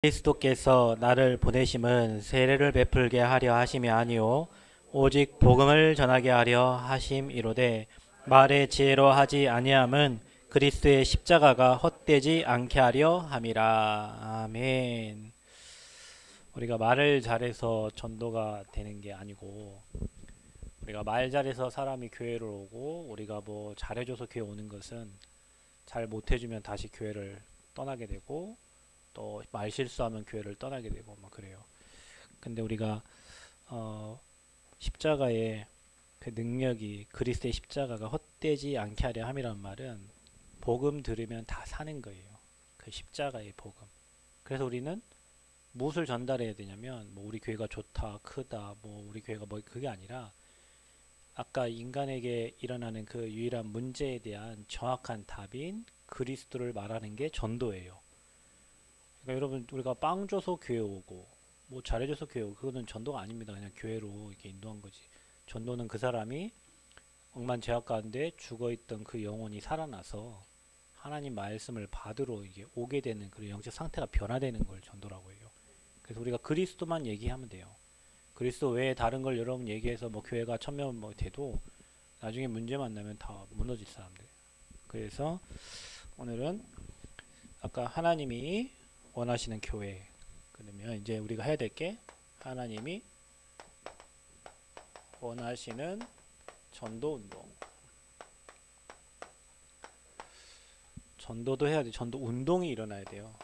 그리스도께서 나를 보내심은 세례를 베풀게 하려 하심이 아니요 오직 복음을 전하게 하려 하심이로되 말의 지혜로 하지 아니함은 그리스도의 십자가가 헛되지 않게 하려 함이라. 아멘. 우리가 말을 잘해서 전도가 되는 게 아니고, 우리가 말 잘해서 사람이 교회를 오고, 우리가 뭐 잘해줘서 교회 오는 것은 잘 못해주면 다시 교회를 떠나게 되고, 또 말 실수하면 교회를 떠나게 되고 막 그래요. 근데 우리가 십자가의 그 능력이, 그리스도의 십자가가 헛되지 않게 하려 함이란 말은 복음 들으면 다 사는 거예요. 그 십자가의 복음. 그래서 우리는 무엇을 전달해야 되냐면, 뭐 우리 교회가 좋다, 크다, 뭐 우리 교회가 뭐, 그게 아니라 아까 인간에게 일어나는 그 유일한 문제에 대한 정확한 답인 그리스도를 말하는 게 전도예요. 그러니까 여러분, 우리가 빵 줘서 교회 오고 뭐 잘해줘서 교회 오고 그거는 전도가 아닙니다. 그냥 교회로 이렇게 인도한 거지. 전도는 그 사람이 억만죄악 가운데 죽어있던 그 영혼이 살아나서 하나님 말씀을 받으러 이게 오게 되는 그런 영적 상태가 변화되는 걸 전도라고 해요. 그래서 우리가 그리스도만 얘기하면 돼요. 그리스도 외에 다른 걸 여러분 얘기해서 뭐 교회가 1000명 뭐 돼도 나중에 문제 만나면 다 무너질 사람들. 그래서 오늘은 아까 하나님이 원하시는 교회, 그러면 이제 우리가 해야 될 게, 하나님이 원하시는 전도 운동. 전도도 해야 돼. 전도 운동이 일어나야 돼요.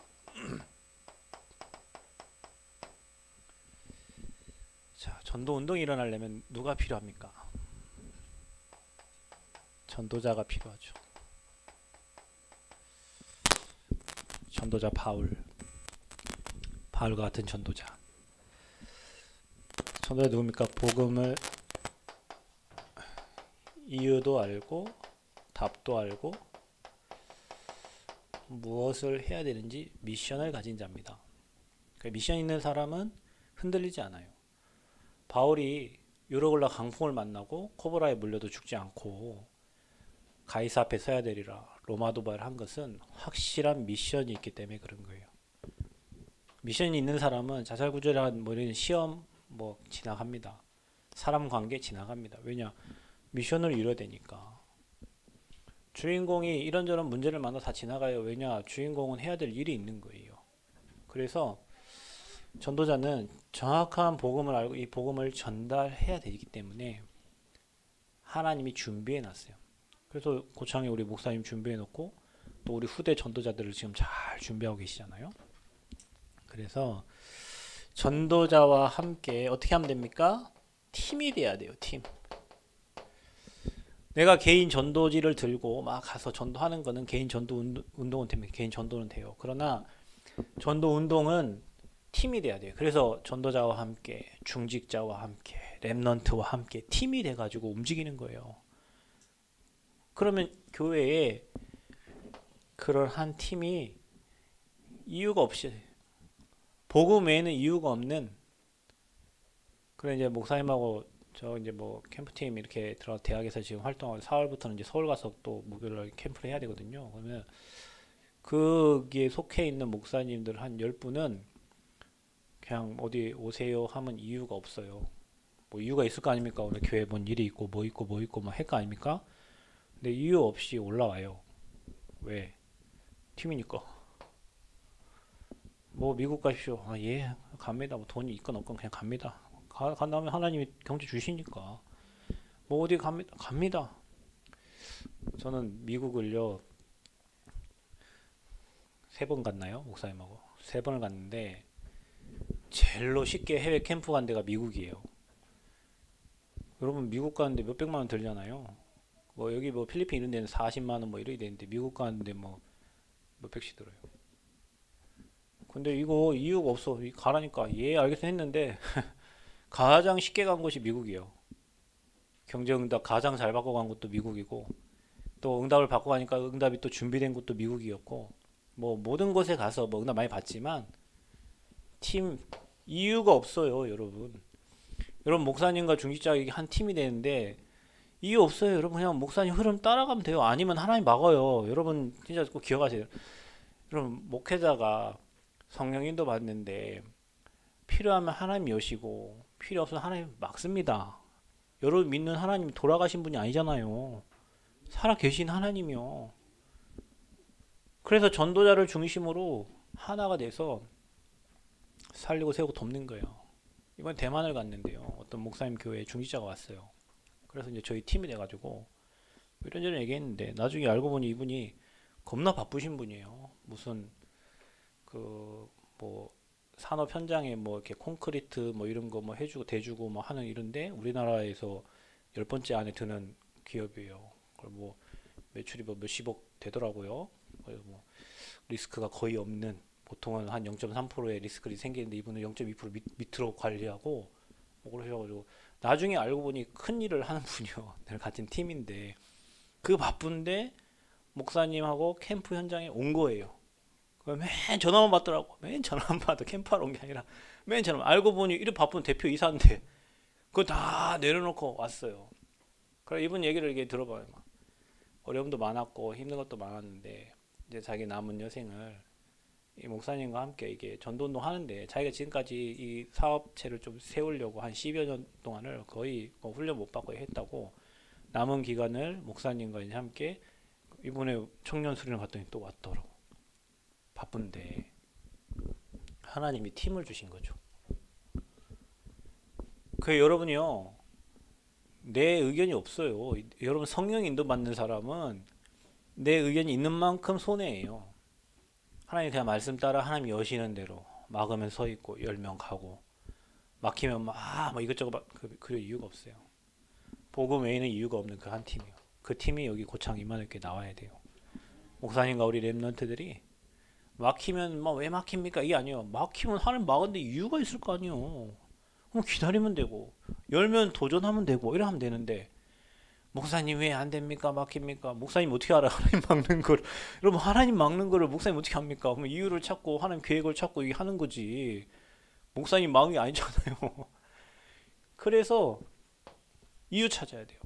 자, 전도 운동이 일어나려면 누가 필요합니까? 전도자가 필요하죠. 전도자 바울 같은 전도자. 전도자 누굽니까? 복음을 이유도 알고 답도 알고 무엇을 해야 되는지 미션을 가진 자입니다. 그 미션 있는 사람은 흔들리지 않아요. 바울이 유로글라 강풍을 만나고 코브라에 물려도 죽지 않고 가이사 앞에 서야 되리라 로마 도발을 한 것은 확실한 미션이 있기 때문에 그런 거예요. 미션이 있는 사람은 자살구조란 뭐 이런 시험 뭐 지나갑니다. 사람 관계 지나갑니다. 왜냐? 미션을 이뤄야 되니까. 주인공이 이런저런 문제를 만나 다 지나가요. 왜냐? 주인공은 해야 될 일이 있는 거예요. 그래서 전도자는 정확한 복음을 알고 이 복음을 전달해야 되기 때문에 하나님이 준비해 놨어요. 그래서 고창에 우리 목사님 준비해 놓고 또 우리 후대 전도자들을 지금 잘 준비하고 계시잖아요. 그래서 전도자와 함께 어떻게 하면 됩니까? 팀이 돼야 돼요. 팀. 내가 개인 전도지를 들고 막 가서 전도하는 거는 개인 전도 운동은 됩니다. 개인 전도는 돼요. 그러나 전도 운동은 팀이 돼야 돼요. 그래서 전도자와 함께, 중직자와 함께, 렘넌트와 함께 팀이 돼가지고 움직이는 거예요. 그러면 교회에 그러한 팀이 이유가 없이, 복음 외에는 이유가 없는, 그래 이제 목사님하고 저 이제 뭐 캠프팀 이렇게 들어 대학에서 지금 활동하고 4월부터는 이제 서울 가서 또 목요일날 캠프를 해야 되거든요. 그러면 거기에 속해 있는 목사님들 한 10분은 그냥 어디 오세요 하면 이유가 없어요. 뭐 이유가 있을 거 아닙니까? 오늘 교회 뭔 일이 있고 뭐 있고 뭐 있고 뭐 할 거 아닙니까? 근데 이유 없이 올라와요. 왜? 팀이니까. 뭐 미국 가십시오. 아, 예, 갑니다. 뭐 돈이 있건 없건 그냥 갑니다. 간 다음에 하나님이 경제 주시니까 뭐 어디 갑니다. 저는 미국을요 3번 갔나요? 목사님하고 3번을 갔는데 제일로 쉽게 해외 캠프 간 데가 미국이에요. 여러분 미국 가는데 몇백만 원 들잖아요. 뭐 여기 뭐 필리핀 이런 데는 40만 원 뭐 이래야 되는데 미국 가는데 뭐 몇백씩 들어요. 근데 이거 이유가 없어. 가라니까 예 알겠어 했는데 가장 쉽게 간 곳이 미국이에요. 경제응답 가장 잘 받고 간 곳도 미국이고, 또 응답을 받고 가니까 응답이 또 준비된 곳도 미국이었고, 뭐 모든 곳에 가서 뭐 응답 많이 받지만 팀 이유가 없어요. 여러분 목사님과 중직자 한 팀이 되는데 이유 없어요. 여러분 그냥 목사님 흐름 따라가면 돼요. 아니면 하나님 막아요. 여러분 진짜 꼭 기억하세요. 여러분 목회자가 성령 인도 받는데 필요하면 하나님 여시고 필요 없으면 하나님 막습니다. 여러분 믿는 하나님 돌아가신 분이 아니잖아요. 살아 계신 하나님이요. 그래서 전도자를 중심으로 하나가 돼서 살리고 세우고 돕는 거예요. 이번 대만을 갔는데요. 어떤 목사님 교회에 중직자가 왔어요. 그래서 이제 저희 팀이 돼가지고 이런저런 얘기했는데 나중에 알고 보니 이분이 겁나 바쁘신 분이에요. 무슨 그 뭐 산업 현장에 뭐 이렇게 콘크리트 뭐 이런 거 뭐 해주고 대주고 뭐 하는 이런데 우리나라에서 10번째 안에 드는 기업이에요. 그걸 뭐 매출이 뭐 몇십억 되더라고요. 그래서 뭐 리스크가 거의 없는 보통은 한 0.3%의 리스크가 생기는데 이분은 0.2% 밑으로 관리하고 뭐 그러셔가지고 나중에 알고 보니 큰 일을 하는 분이요. 늘 같은 팀인데 그 바쁜데 목사님하고 캠프 현장에 온 거예요. 맨 전화만 받더라고. 맨 전화만 받아. 캠프하러 온 게 아니라 맨 전화만. 알고 보니 이렇게 바쁜 대표 이사인데 그거 다 내려놓고 왔어요. 그래 이분 얘기를 이렇게 들어봐요. 막. 어려움도 많았고 힘든 것도 많았는데 이제 자기 남은 여생을 이 목사님과 함께 이게 전도운동 하는데 자기가 지금까지 이 사업체를 좀 세우려고 한 10여 년 동안을 거의 뭐 훈련 못 받고 했다고 남은 기간을 목사님과 이제 함께 이번에 청년 수련을 갔더니 또 왔더라고. 바쁜데 하나님이 팀을 주신 거죠. 그 여러분이요 내 의견이 없어요. 여러분 성령 인도 받는 사람은 내 의견이 있는 만큼 손해예요. 하나님 그냥 말씀 따라 하나님 여시는 대로 막으면 서 있고 열면 가고 막히면 막 이것저것 그럴 이유가 없어요. 복음 외에는 이유가 없는 그 한 팀이요. 그 팀이 여기 고창 이만하게 나와야 돼요. 목사님과 우리 랩런트들이 막히면 막 왜 막힙니까? 이게 아니에요. 막히면 하나님 막은데 이유가 있을 거 아니에요. 그럼 기다리면 되고 열면 도전하면 되고 이러면 되는데 목사님 왜 안 됩니까? 막힙니까? 목사님 어떻게 알아? 하나님 막는 걸. 여러분 하나님 막는 거를 목사님 어떻게 합니까? 그럼 이유를 찾고 하나님 계획을 찾고 이게 하는 거지. 목사님 마음이 아니잖아요. 그래서 이유 찾아야 돼요.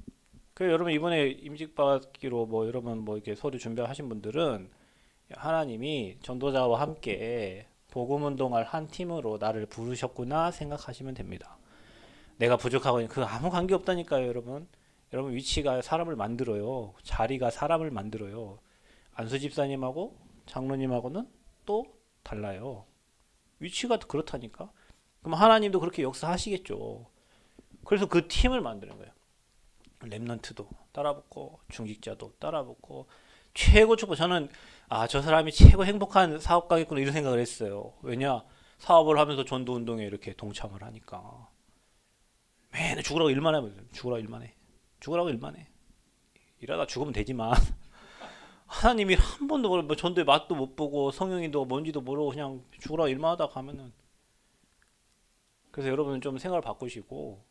그래서 여러분 이번에 임직 받기로 뭐 여러분 뭐 이렇게 서류 준비하신 분들은 하나님이 전도자와 함께 복음 운동할 한 팀으로 나를 부르셨구나 생각하시면 됩니다. 내가 부족하고 그 아무 관계 없다니까요, 여러분. 여러분 위치가 사람을 만들어요. 자리가 사람을 만들어요. 안수 집사님하고 장로님하고는 또 달라요. 위치가 그렇다니까. 그럼 하나님도 그렇게 역사하시겠죠. 그래서 그 팀을 만드는 거예요. 랩넌트도 따라붙고 중직자도 따라붙고 최고 축복. 저는 저 사람이 최고 행복한 사업가겠구나 이런 생각을 했어요. 왜냐 사업을 하면서 전도 운동에 이렇게 동참을 하니까 맨날 죽으라고 일만 하면 죽으라고 일만 해. 죽으라고 일만 해. 일하다 죽으면 되지만 하나님이 한 번도 뭐 전도의 맛도 못 보고 성령인도 뭔지도 모르고 그냥 죽으라고 일만 하다 가면은 그래서 여러분은 좀 생각을 바꾸시고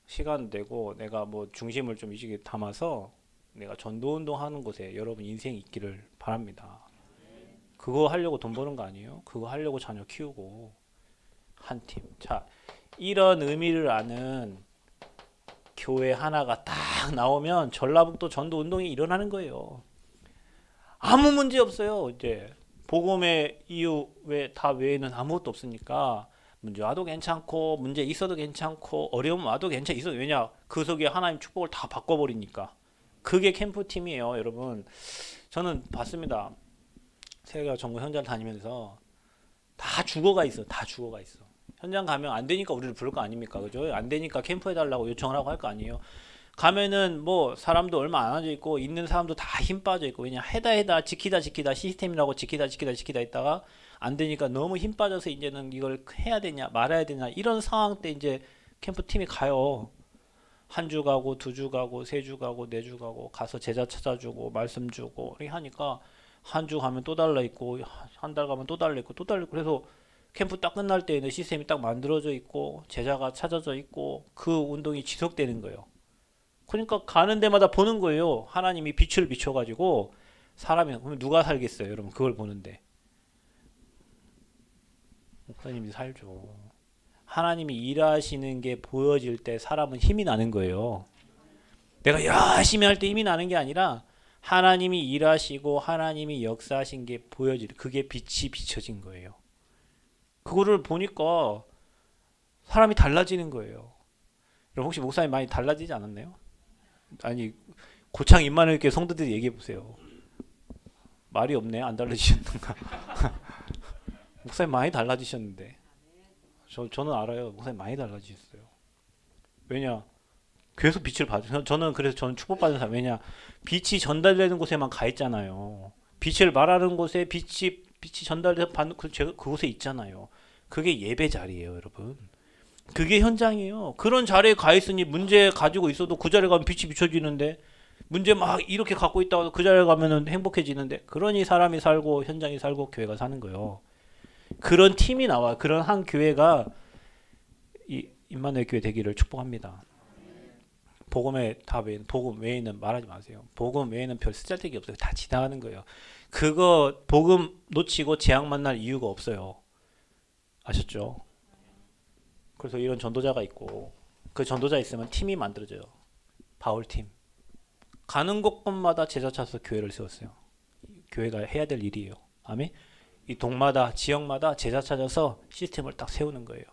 시간 내고 내가 뭐 중심을 좀 이쪽에 담아서 내가 전도운동 하는 곳에 여러분 인생이 있기를 바랍니다. 그거 하려고 돈 버는 거 아니에요? 그거 하려고 자녀 키우고 한 팀. 자, 이런 의미를 아는 교회 하나가 딱 나오면 전라북도 전도운동이 일어나는 거예요. 아무 문제 없어요. 이제 복음의 이유 외에는 아무것도 없으니까 문제 와도 괜찮고 문제 있어도 괜찮고 어려움 와도 괜찮아. 왜냐? 그 속에 하나님 축복을 다 바꿔버리니까. 그게 캠프팀이에요, 여러분. 저는 봤습니다. 세계가 전국 현장 다니면서 다 죽어가 있어. 다 죽어가 있어. 현장 가면 안 되니까 우리를 부를 거 아닙니까? 그죠? 안 되니까 캠프해달라고 요청을 하고 할 거 아니에요. 가면은 뭐 사람도 얼마 안 앉아 있고 있는 사람도 다 힘 빠져 있고 왜냐 해다 지키다 시스템이라고 지키다 있다가 안 되니까 너무 힘 빠져서 이제는 이걸 해야 되냐 말아야 되냐 이런 상황 때 이제 캠프 팀이 가요. 한 주 가고 두 주 가고 세 주 가고 네 주 가고 가서 제자 찾아주고 말씀 주고 이렇게 하니까 한 주 가면 또 달라 있고 한 달 가면 또 달라 있고 그래서 캠프 딱 끝날 때에는 시스템이 딱 만들어져 있고 제자가 찾아져 있고 그 운동이 지속되는 거예요. 그러니까 가는 데마다 보는 거예요. 하나님이 빛을 비춰가지고 사람이 그러면 누가 살겠어요, 여러분? 그걸 보는데 목사님이 살죠. 하나님이 일하시는 게 보여질 때 사람은 힘이 나는 거예요. 내가 열심히 할 때 힘이 나는 게 아니라 하나님이 일하시고 하나님이 역사하신 게 보여질 그게 빛이 비춰진 거예요. 그거를 보니까 사람이 달라지는 거예요. 여러분 혹시 목사님 많이 달라지지 않았나요? 아니 고창 입만을 이렇게 성도들이 얘기해 보세요. 말이 없네. 안 달라지셨는가? 목사님 많이 달라지셨는데. 저는 알아요. 목사님 많이 달라지셨어요. 왜냐? 계속 빛을 받으. 저는 축복받은 사람. 왜냐? 빛이 전달되는 곳에만 가 있잖아요. 빛을 말하는 곳에 빛이 전달돼서 받는 제가 그곳에 있잖아요. 그게 예배 자리예요, 여러분. 그게 현장이에요. 그런 자리에 가 있으니 문제 가지고 있어도 그 자리에 가면 빛이 비춰지는데 문제 막 이렇게 갖고 있다가 그 자리에 가면은 행복해지는데 그러니 사람이 살고 현장이 살고 교회가 사는 거예요. 그런 팀이 나와. 그런 한 교회가 이 임마누엘 교회 되기를 축복합니다. 복음의 답은 복음 외에는 말하지 마세요. 복음 외에는 별 쓰잘데기 없어요. 다 지나가는 거예요. 그거 복음 놓치고 재앙 만날 이유가 없어요. 아셨죠? 그래서 이런 전도자가 있고 그 전도자 있으면 팀이 만들어져요. 바울 팀. 가는 곳곳마다 제자 찾아서 교회를 세웠어요. 교회가 해야 될 일이에요. 아멘. 이 동마다 지역마다 제자 찾아서 시스템을 딱 세우는 거예요.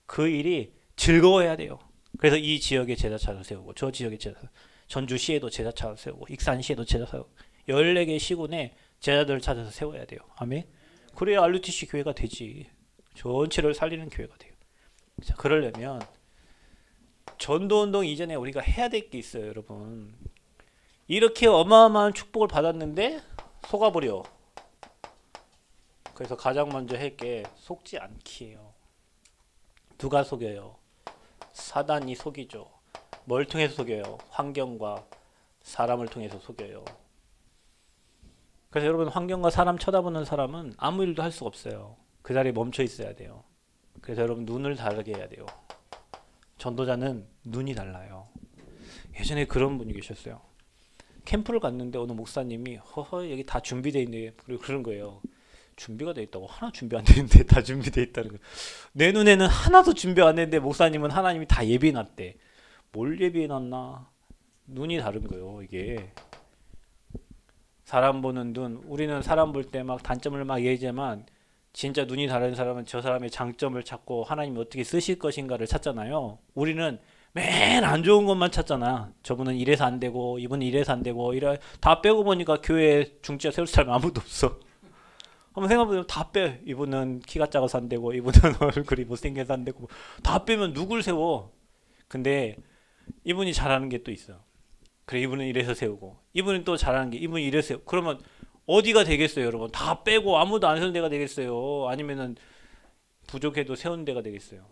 그 일이 즐거워야 돼요. 그래서 이 지역에 제자 찾아 세우고 저 지역에 제자 전주시에도 제자 찾아 세우고 익산시에도 제자 세우고 14개 시군에 제자들을 찾아서 세워야 돼요. 아멘. 그래야 RUTC 교회가 되지. 전체를 살리는 교회가 돼요. 자, 그러려면 전도운동 이전에 우리가 해야 될 게 있어요, 여러분. 이렇게 어마어마한 축복을 받았는데 속아버려. 그래서 가장 먼저 할 게 속지 않기예요. 누가 속여요? 사단이 속이죠. 뭘 통해서 속여요? 환경과 사람을 통해서 속여요. 그래서 여러분 환경과 사람 쳐다보는 사람은 아무 일도 할 수가 없어요. 그 자리에 멈춰 있어야 돼요. 그래서 여러분 눈을 다르게 해야 돼요. 전도자는 눈이 달라요. 예전에 그런 분이 계셨어요. 캠프를 갔는데 어느 목사님이 허허 여기 다 준비되어 있네. 그리고 그런 거예요. 준비가 돼 있다고? 하나 준비 안 되는데 다 준비돼 있다는 거예요. 내 눈에는 하나도 준비 안 됐는데 목사님은 하나님이 다 예비해 놨대. 뭘 예비해 놨나? 눈이 다른 거예요, 이게. 사람 보는 눈. 우리는 사람 볼 때 막 단점을 막 얘기하지만 진짜 눈이 다른 사람은 저 사람의 장점을 찾고 하나님이 어떻게 쓰실 것인가를 찾잖아요. 우리는 맨 안 좋은 것만 찾잖아. 저분은 이래서 안 되고 이분은 이래서 안 되고 이래 다 빼고 보니까 교회에 중지자 세울 사람이 아무도 없어. 한번 생각해보면 다 빼. 이분은 키가 작아서 안 되고 이분은 얼굴이 못생겨서 안 되고 다 빼면 누굴 세워? 근데 이분이 잘하는 게 또 있어. 그래 이분은 이래서 세우고 이분은 또 잘하는 게 이분이 이래서 세우고 그러면 어디가 되겠어요, 여러분? 다 빼고 아무도 안 세운 데가 되겠어요? 아니면은 부족해도 세운 데가 되겠어요?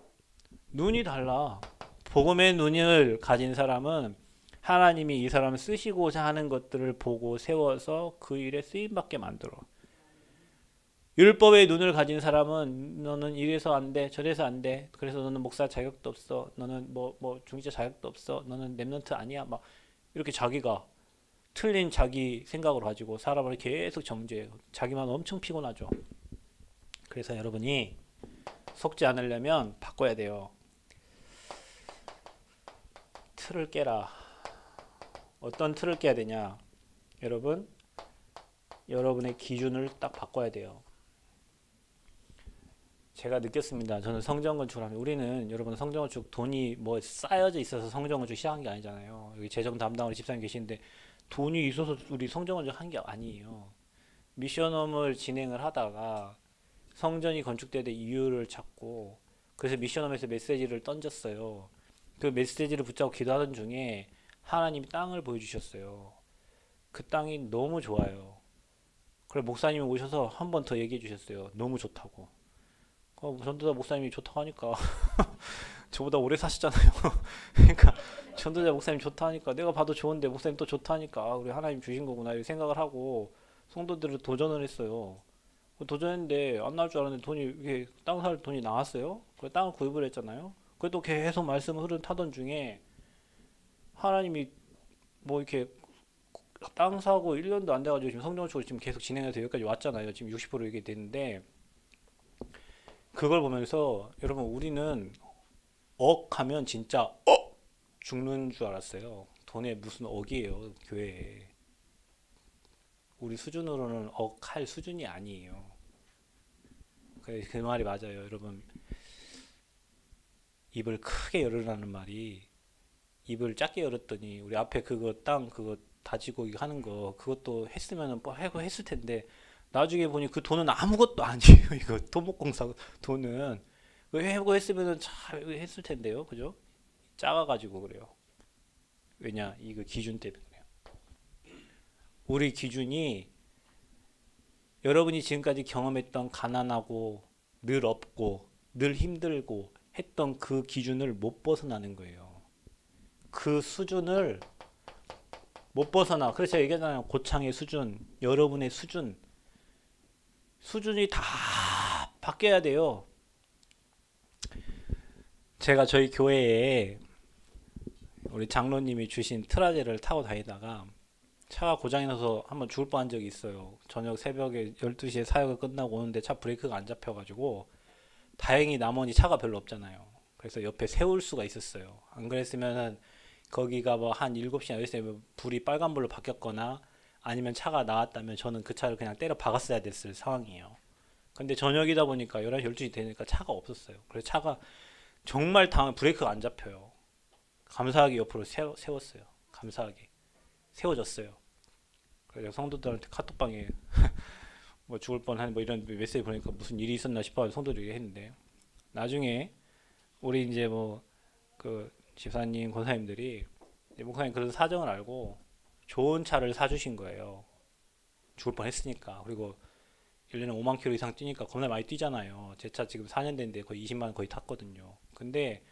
눈이 달라. 복음의 눈을 가진 사람은 하나님이 이 사람을 쓰시고자 하는 것들을 보고 세워서 그 일에 쓰임받게 만들어. 율법의 눈을 가진 사람은 너는 이래서 안 돼, 저래서 안 돼. 그래서 너는 목사 자격도 없어. 너는 뭐 중직자 자격도 없어. 너는 렘넌트 아니야. 막 이렇게 자기가 틀린 자기 생각을 가지고 사람을 계속 정죄해요. 자기만 엄청 피곤하죠. 그래서 여러분이 속지 않으려면 바꿔야 돼요. 틀을 깨라. 어떤 틀을 깨야 되냐? 여러분, 여러분의 기준을 딱 바꿔야 돼요. 제가 느꼈습니다. 저는 성전건축을 하면 우리는 여러분 성전건축 돈이 뭐 쌓여져 있어서 성전건축 시작한 게 아니잖아요. 여기 재정 담당으로 집사님 계시는데 돈이 있어서 우리 성전건축 한 게 아니에요. 미션홈을 진행을 하다가 성전이 건축되는 이유를 찾고 그래서 미션홈에서 메시지를 던졌어요. 그 메시지를 붙잡고 기도하던 중에 하나님이 땅을 보여주셨어요. 그 땅이 너무 좋아요. 그래 목사님이 오셔서 한 번 더 얘기해 주셨어요. 너무 좋다고. 전도자 목사님이 좋다고 하니까 저보다 오래 사셨잖아요. 그러니까 전도자 목사님 좋다 하니까 내가 봐도 좋은데 목사님 또 좋다 하니까 우리 하나님 주신 거구나 이렇게 생각을 하고 성도들을 도전을 했어요. 도전했는데 안 나올 줄 알았는데 돈이 이게 땅 살 돈이 나왔어요. 그 땅을 구입을 했잖아요. 그래도 계속 말씀을 타던 중에 하나님이 뭐 이렇게 땅 사고 1년도 안 돼가지고 지금 성전건축을 지금 계속 진행해서 여기까지 왔잖아요. 지금 60% 이게 됐는데 그걸 보면서 여러분 우리는 억하면 진짜 죽는 줄 알았어요. 돈에 무슨 억이에요 교회에. 우리 수준으로는 억할 수준이 아니에요. 그 말이 맞아요. 여러분, 입을 크게 열으라는 말이, 입을 작게 열었더니 우리 앞에 그거 땅 그거 다지고 이거 하는 거 그것도 했으면은 뭐 해고 했을 텐데, 나중에 보니 그 돈은 아무것도 아니에요. 이거 토목공사 돈은 그 해고 했으면은 잘 했을 텐데요. 그죠? 작아가지고 그래요. 왜냐? 이거 기준 때문에 그래요. 우리 기준이 여러분이 지금까지 경험했던 가난하고 늘 없고 늘 힘들고 했던 그 기준을 못 벗어나는 거예요. 그 수준을 못 벗어나. 그래서 제가 얘기하잖아요. 고창의 수준, 여러분의 수준이 다 바뀌어야 돼요. 제가 저희 교회에 우리 장로님이 주신 트라제를 타고 다니다가 차가 고장이 나서 한번 죽을 뻔한 적이 있어요. 저녁 새벽에 12시에 사역을 끝나고 오는데 차 브레이크가 안 잡혀가지고, 다행히 나머지 차가 별로 없잖아요. 그래서 옆에 세울 수가 있었어요. 안 그랬으면은 거기가 뭐 한 7시나 8시에 불이 빨간불로 바뀌었거나 아니면 차가 나왔다면 저는 그 차를 그냥 때려 박았어야 됐을 상황이에요. 근데 저녁이다 보니까 11시 12시 되니까 차가 없었어요. 그래서 차가 정말 브레이크가 안 잡혀요. 감사하게 옆으로 세웠어요. 감사하게 세워졌어요. 그래서 성도들한테 카톡방에 뭐 죽을 뻔한 뭐 이런 메시지 보니까 무슨 일이 있었나 싶어 성도들이 했는데, 나중에 우리 이제 뭐 그 집사님 권사님들이 목사님 그런 사정을 알고 좋은 차를 사주신 거예요. 죽을 뻔했으니까. 그리고 1년에 5만 킬로 이상 뛰니까 겁나 많이 뛰잖아요. 제 차 지금 4년 됐는데 거의 20만 원 거의 탔거든요. 근데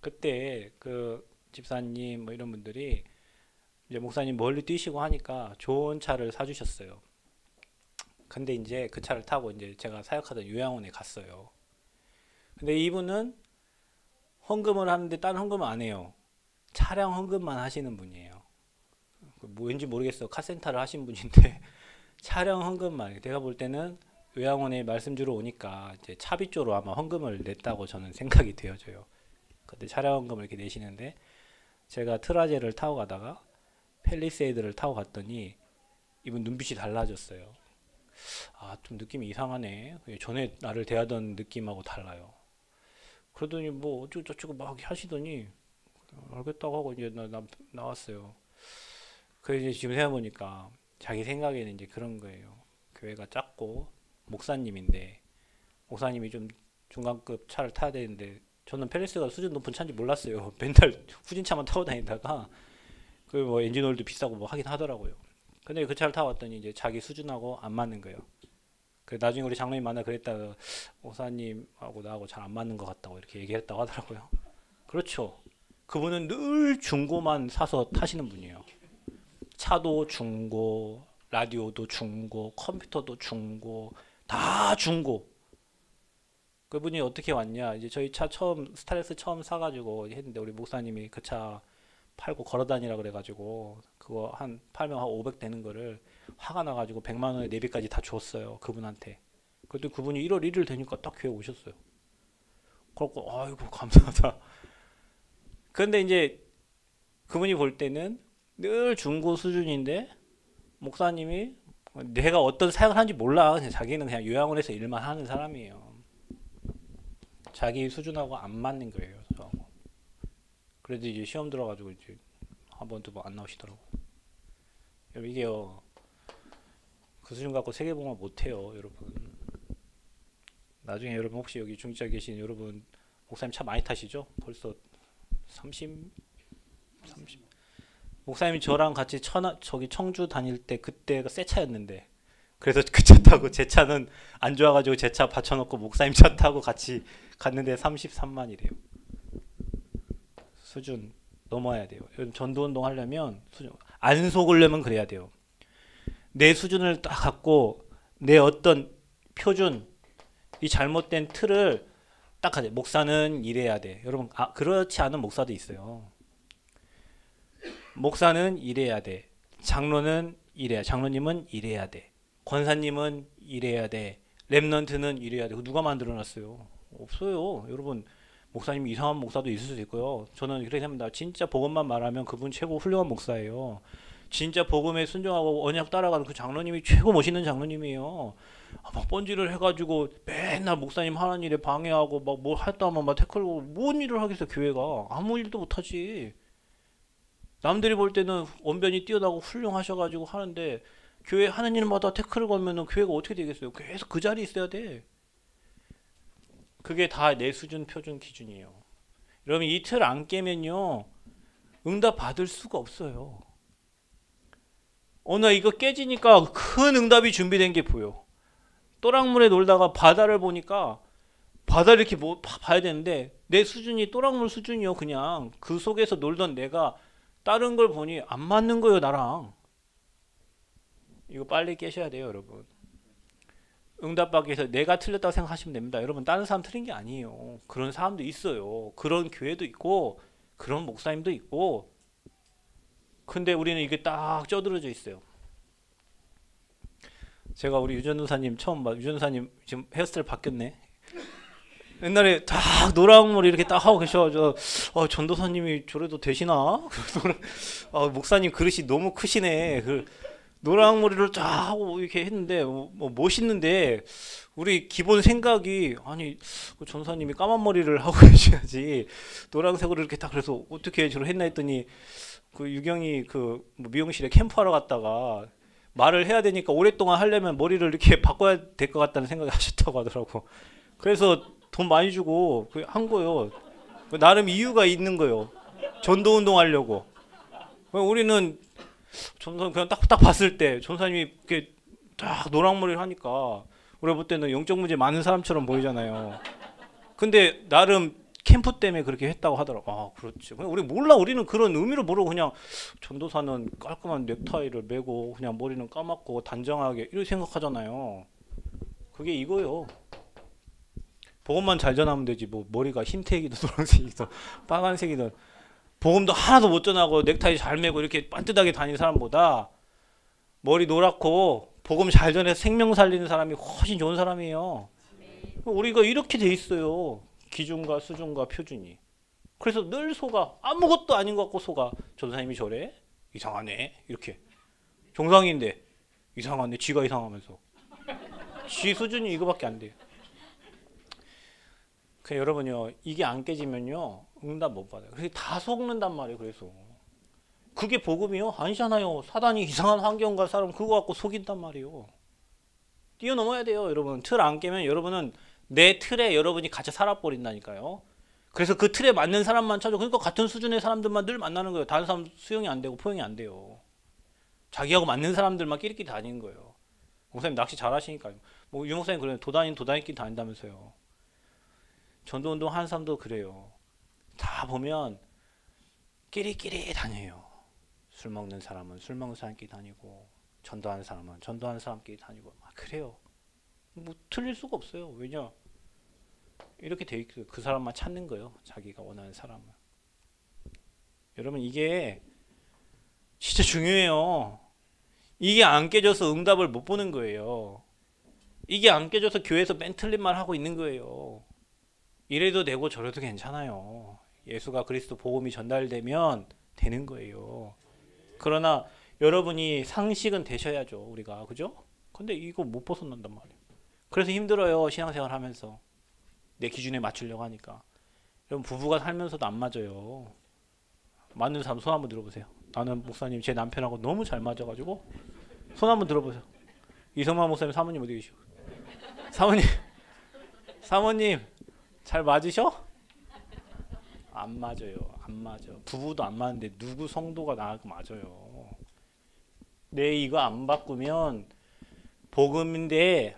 그때 그 집사님 뭐 이런 분들이 이제 목사님 멀리 뛰시고 하니까 좋은 차를 사주셨어요. 근데 이제 그 차를 타고 이제 제가 사역하던 요양원에 갔어요. 근데 이분은 헌금을 하는데 다른 헌금은 안 해요. 차량 헌금만 하시는 분이에요. 뭐 왠지 모르겠어. 카센터를 하신 분인데 차량 헌금만. 내가 볼 때는 요양원에 말씀 주러 오니까 이제 차비 쪽으로 아마 헌금을 냈다고 저는 생각이 되어져요. 근데 차량 헌금을 이렇게 내시는데, 제가 트라제를 타고 가다가 펠리세이드를 타고 갔더니 이분 눈빛이 달라졌어요. 아, 좀 느낌이 이상하네. 전에 나를 대하던 느낌하고 달라요. 그러더니 뭐 어쩌고저쩌고 막 하시더니 알겠다고 하고 이제 나왔어요. 그래서 이제 지금 생각해보니까 자기 생각에는 이제 그런 거예요. 교회가 작고 목사님인데, 목사님이 좀 중간급 차를 타야 되는데, 저는 펠리스가 수준 높은 차인지 몰랐어요. 맨날 후진차만 타고 다니다가 그 뭐 엔진오일도 비싸고 뭐 하긴 하더라고요. 근데 그 차를 타고 왔더니 이제 자기 수준하고 안 맞는 거예요. 그 나중에 우리 장로님 만나 그랬다가 목사님하고 나하고 잘 안 맞는 것 같다고 이렇게 얘기했다고 하더라고요. 그렇죠. 그분은 늘 중고만 사서 타시는 분이에요. 차도 중고, 라디오도 중고, 컴퓨터도 중고, 다 중고. 그분이 어떻게 왔냐? 이제 저희 차 처음 스타렉스 처음 사가지고 했는데, 우리 목사님이 그 차 팔고 걸어다니라 그래가지고 그거 한 팔면 한 500 되는 거를 화가 나가지고 100만 원에 내비까지 다 줬어요. 그분한테. 그랬더니 그분이 1월 1일 되니까 딱 교회 오셨어요. 그래갖고 아이고 감사하다. 그런데 이제 그분이 볼 때는 늘 중고 수준인데, 목사님이 내가 어떤 사역을 하는지 몰라. 그냥 자기는 그냥 요양원에서 일만 하는 사람이에요. 자기 수준하고 안 맞는 거예요. 저하고. 그래도 이제 시험 들어가지고 이제 한 번, 두 번 안 나오시더라고. 여러분, 이게요, 그 수준 갖고 세계봉합 못해요, 여러분. 나중에 여러분 혹시 여기 중직자 계신 여러분, 목사님 차 많이 타시죠? 벌써 30. 목사님이 저랑 같이 저기 청주 다닐 때 그때가 새 차였는데, 그래서 그 차 타고, 제 차는 안 좋아가지고 제 차 받쳐놓고 목사님 차 타고 같이 갔는데 33만이래요. 수준 넘어야 돼요. 전도운동 하려면 수준, 안 속으려면 그래야 돼요. 내 수준을 딱 갖고 내 어떤 표준, 이 잘못된 틀을 딱 하자. 목사는 이래야 돼. 여러분, 그렇지 않은 목사도 있어요. 목사는 이래야 돼. 장로는 이래야, 장로님은 이래야 돼. 권사님은 이래야 돼. 랩넌트는 이래야 돼. 누가 만들어놨어요? 없어요. 여러분, 목사님이 이상한 목사도 있을 수도 있고요. 저는 그렇게 생각합니다. 진짜 복음만 말하면 그분 최고 훌륭한 목사예요. 진짜 복음에 순종하고 언약 따라가는 그 장로님이 최고 멋있는 장로님이에요. 막 번지를 해가지고 맨날 목사님 하는 일에 방해하고 막 뭐 했다 하면 막 태클고 뭔 일을 하겠어. 교회가 아무 일도 못하지. 남들이 볼 때는 언변이 뛰어나고 훌륭하셔가지고 하는데 교회 하는 일마다 태클을 걸면은 교회가 어떻게 되겠어요? 계속 그 자리에 있어야 돼. 그게 다 내 수준 표준 기준이에요. 여러분 이 틀 안 깨면요 응답 받을 수가 없어요. 오늘 이거 깨지니까 큰 응답이 준비된 게 보여. 또랑물에 놀다가 바다를 보니까 바다를 이렇게 봐야 되는데 내 수준이 또랑물 수준이요. 그냥 그 속에서 놀던 내가 다른 걸 보니 안 맞는 거예요. 나랑. 이거 빨리 깨셔야 돼요. 여러분. 응답받기 위해서 내가 틀렸다고 생각하시면 됩니다. 여러분 다른 사람 틀린 게 아니에요. 그런 사람도 있어요. 그런 교회도 있고 그런 목사님도 있고. 근데 우리는 이게 딱 쪄들어져 있어요. 제가 우리 유전도사님 처음 봐. 유전도사님 지금 헤어스타일 바뀌었네. 옛날에 딱 노란 머리 이렇게 딱 하고 계셔가지고 전도사님이 저래도 되시나? 목사님 그릇이 너무 크시네. 노란 머리를 쫙 하고 이렇게 했는데 뭐 멋있는데 우리 기본 생각이 아니 전도사님이 까만 머리를 하고 계셔야지 노란색으로 이렇게 딱 그래서 어떻게 저를 했나 했더니 그 유경이 그 미용실에 캠프하러 갔다가 말을 해야 되니까 오랫동안 하려면 머리를 이렇게 바꿔야 될 것 같다는 생각을 하셨다고 하더라고. 그래서 돈 많이 주고 한 거예요. 나름 이유가 있는 거예요. 전도 운동 하려고. 우리는 전사 그냥 딱 봤을 때 전사님이 이렇게 딱 노랑머리를 하니까 우리가 볼 때는 영적 문제 많은 사람처럼 보이잖아요. 근데 나름 캠프 때문에 그렇게 했다고 하더라고. 아, 그렇지. 우리 몰라. 우리는 그런 의미를 모르고 그냥 전도사는 깔끔한 넥타이를 메고 그냥 머리는 까맣고 단정하게 이렇게 생각하잖아요. 그게 이거요. 복음만 잘 전하면 되지. 뭐 머리가 흰색이든 노란색이든 빨간색이든 복음도 하나도 못 전하고 넥타이 잘 메고 이렇게 반듯하게 다니는 사람보다 머리 노랗고 복음 잘 전해서 생명 살리는 사람이 훨씬 좋은 사람이에요. 우리가 이렇게 돼 있어요. 기준과 수준과 표준이. 그래서 늘 속아. 아무것도 아닌 것 같고 속아. 전사님이 저래? 이상하네. 이렇게. 정상인데 이상하네. 지가 이상하면서. 지 수준이 이거밖에 안 돼요. 그러니까 여러분요. 이게 안 깨지면요. 응답 못 받아요. 그래서 다 속는단 말이에요. 그래서. 그게 복음이요? 아니잖아요. 사단이 이상한 환경과 사람 그거 갖고 속인단 말이에요. 뛰어넘어야 돼요. 여러분. 틀 안 깨면 여러분은 내 틀에 여러분이 같이 살아버린다니까요. 그래서 그 틀에 맞는 사람만 찾아. 그러니까 같은 수준의 사람들만 늘 만나는 거예요. 다른 사람 수용이 안 되고 포용이 안 돼요. 자기하고 맞는 사람들만 끼리끼리 다니는 거예요. 목사님 낚시 잘하시니까요. 뭐 유목사님 그래요. 도다니끼리 다닌다면서요. 전도운동 하는 사람도 그래요. 다 보면 끼리끼리 다녀요. 술 먹는 사람은 술 먹는 사람끼리 다니고 전도하는 사람은 전도하는 사람끼리 다니고 막 그래요. 뭐 틀릴 수가 없어요. 왜냐? 이렇게 돼 있어요. 그 사람만 찾는 거예요. 자기가 원하는 사람을. 여러분 이게 진짜 중요해요. 이게 안 깨져서 응답을 못 보는 거예요. 이게 안 깨져서 교회에서 맨 틀린 말 하고 있는 거예요. 이래도 되고 저래도 괜찮아요. 예수가 그리스도 복음이 전달되면 되는 거예요. 그러나 여러분이 상식은 되셔야죠. 우리가. 그죠? 근데 이거 못 벗어난단 말이에요. 그래서 힘들어요. 신앙생활 하면서. 내 기준에 맞추려고 하니까. 여러분 부부가 살면서도 안 맞아요. 맞는 사람 손 한번 들어보세요. 나는 목사님 제 남편하고 너무 잘 맞아가지고 손 한번 들어보세요. 이성만 목사님 사모님 어디 계시오? 사모님 잘 맞으셔? 안 맞아요. 안 맞아. 부부도 안 맞는데 누구 성도가 나하고 맞아요. 내 이거 안 바꾸면 복음인데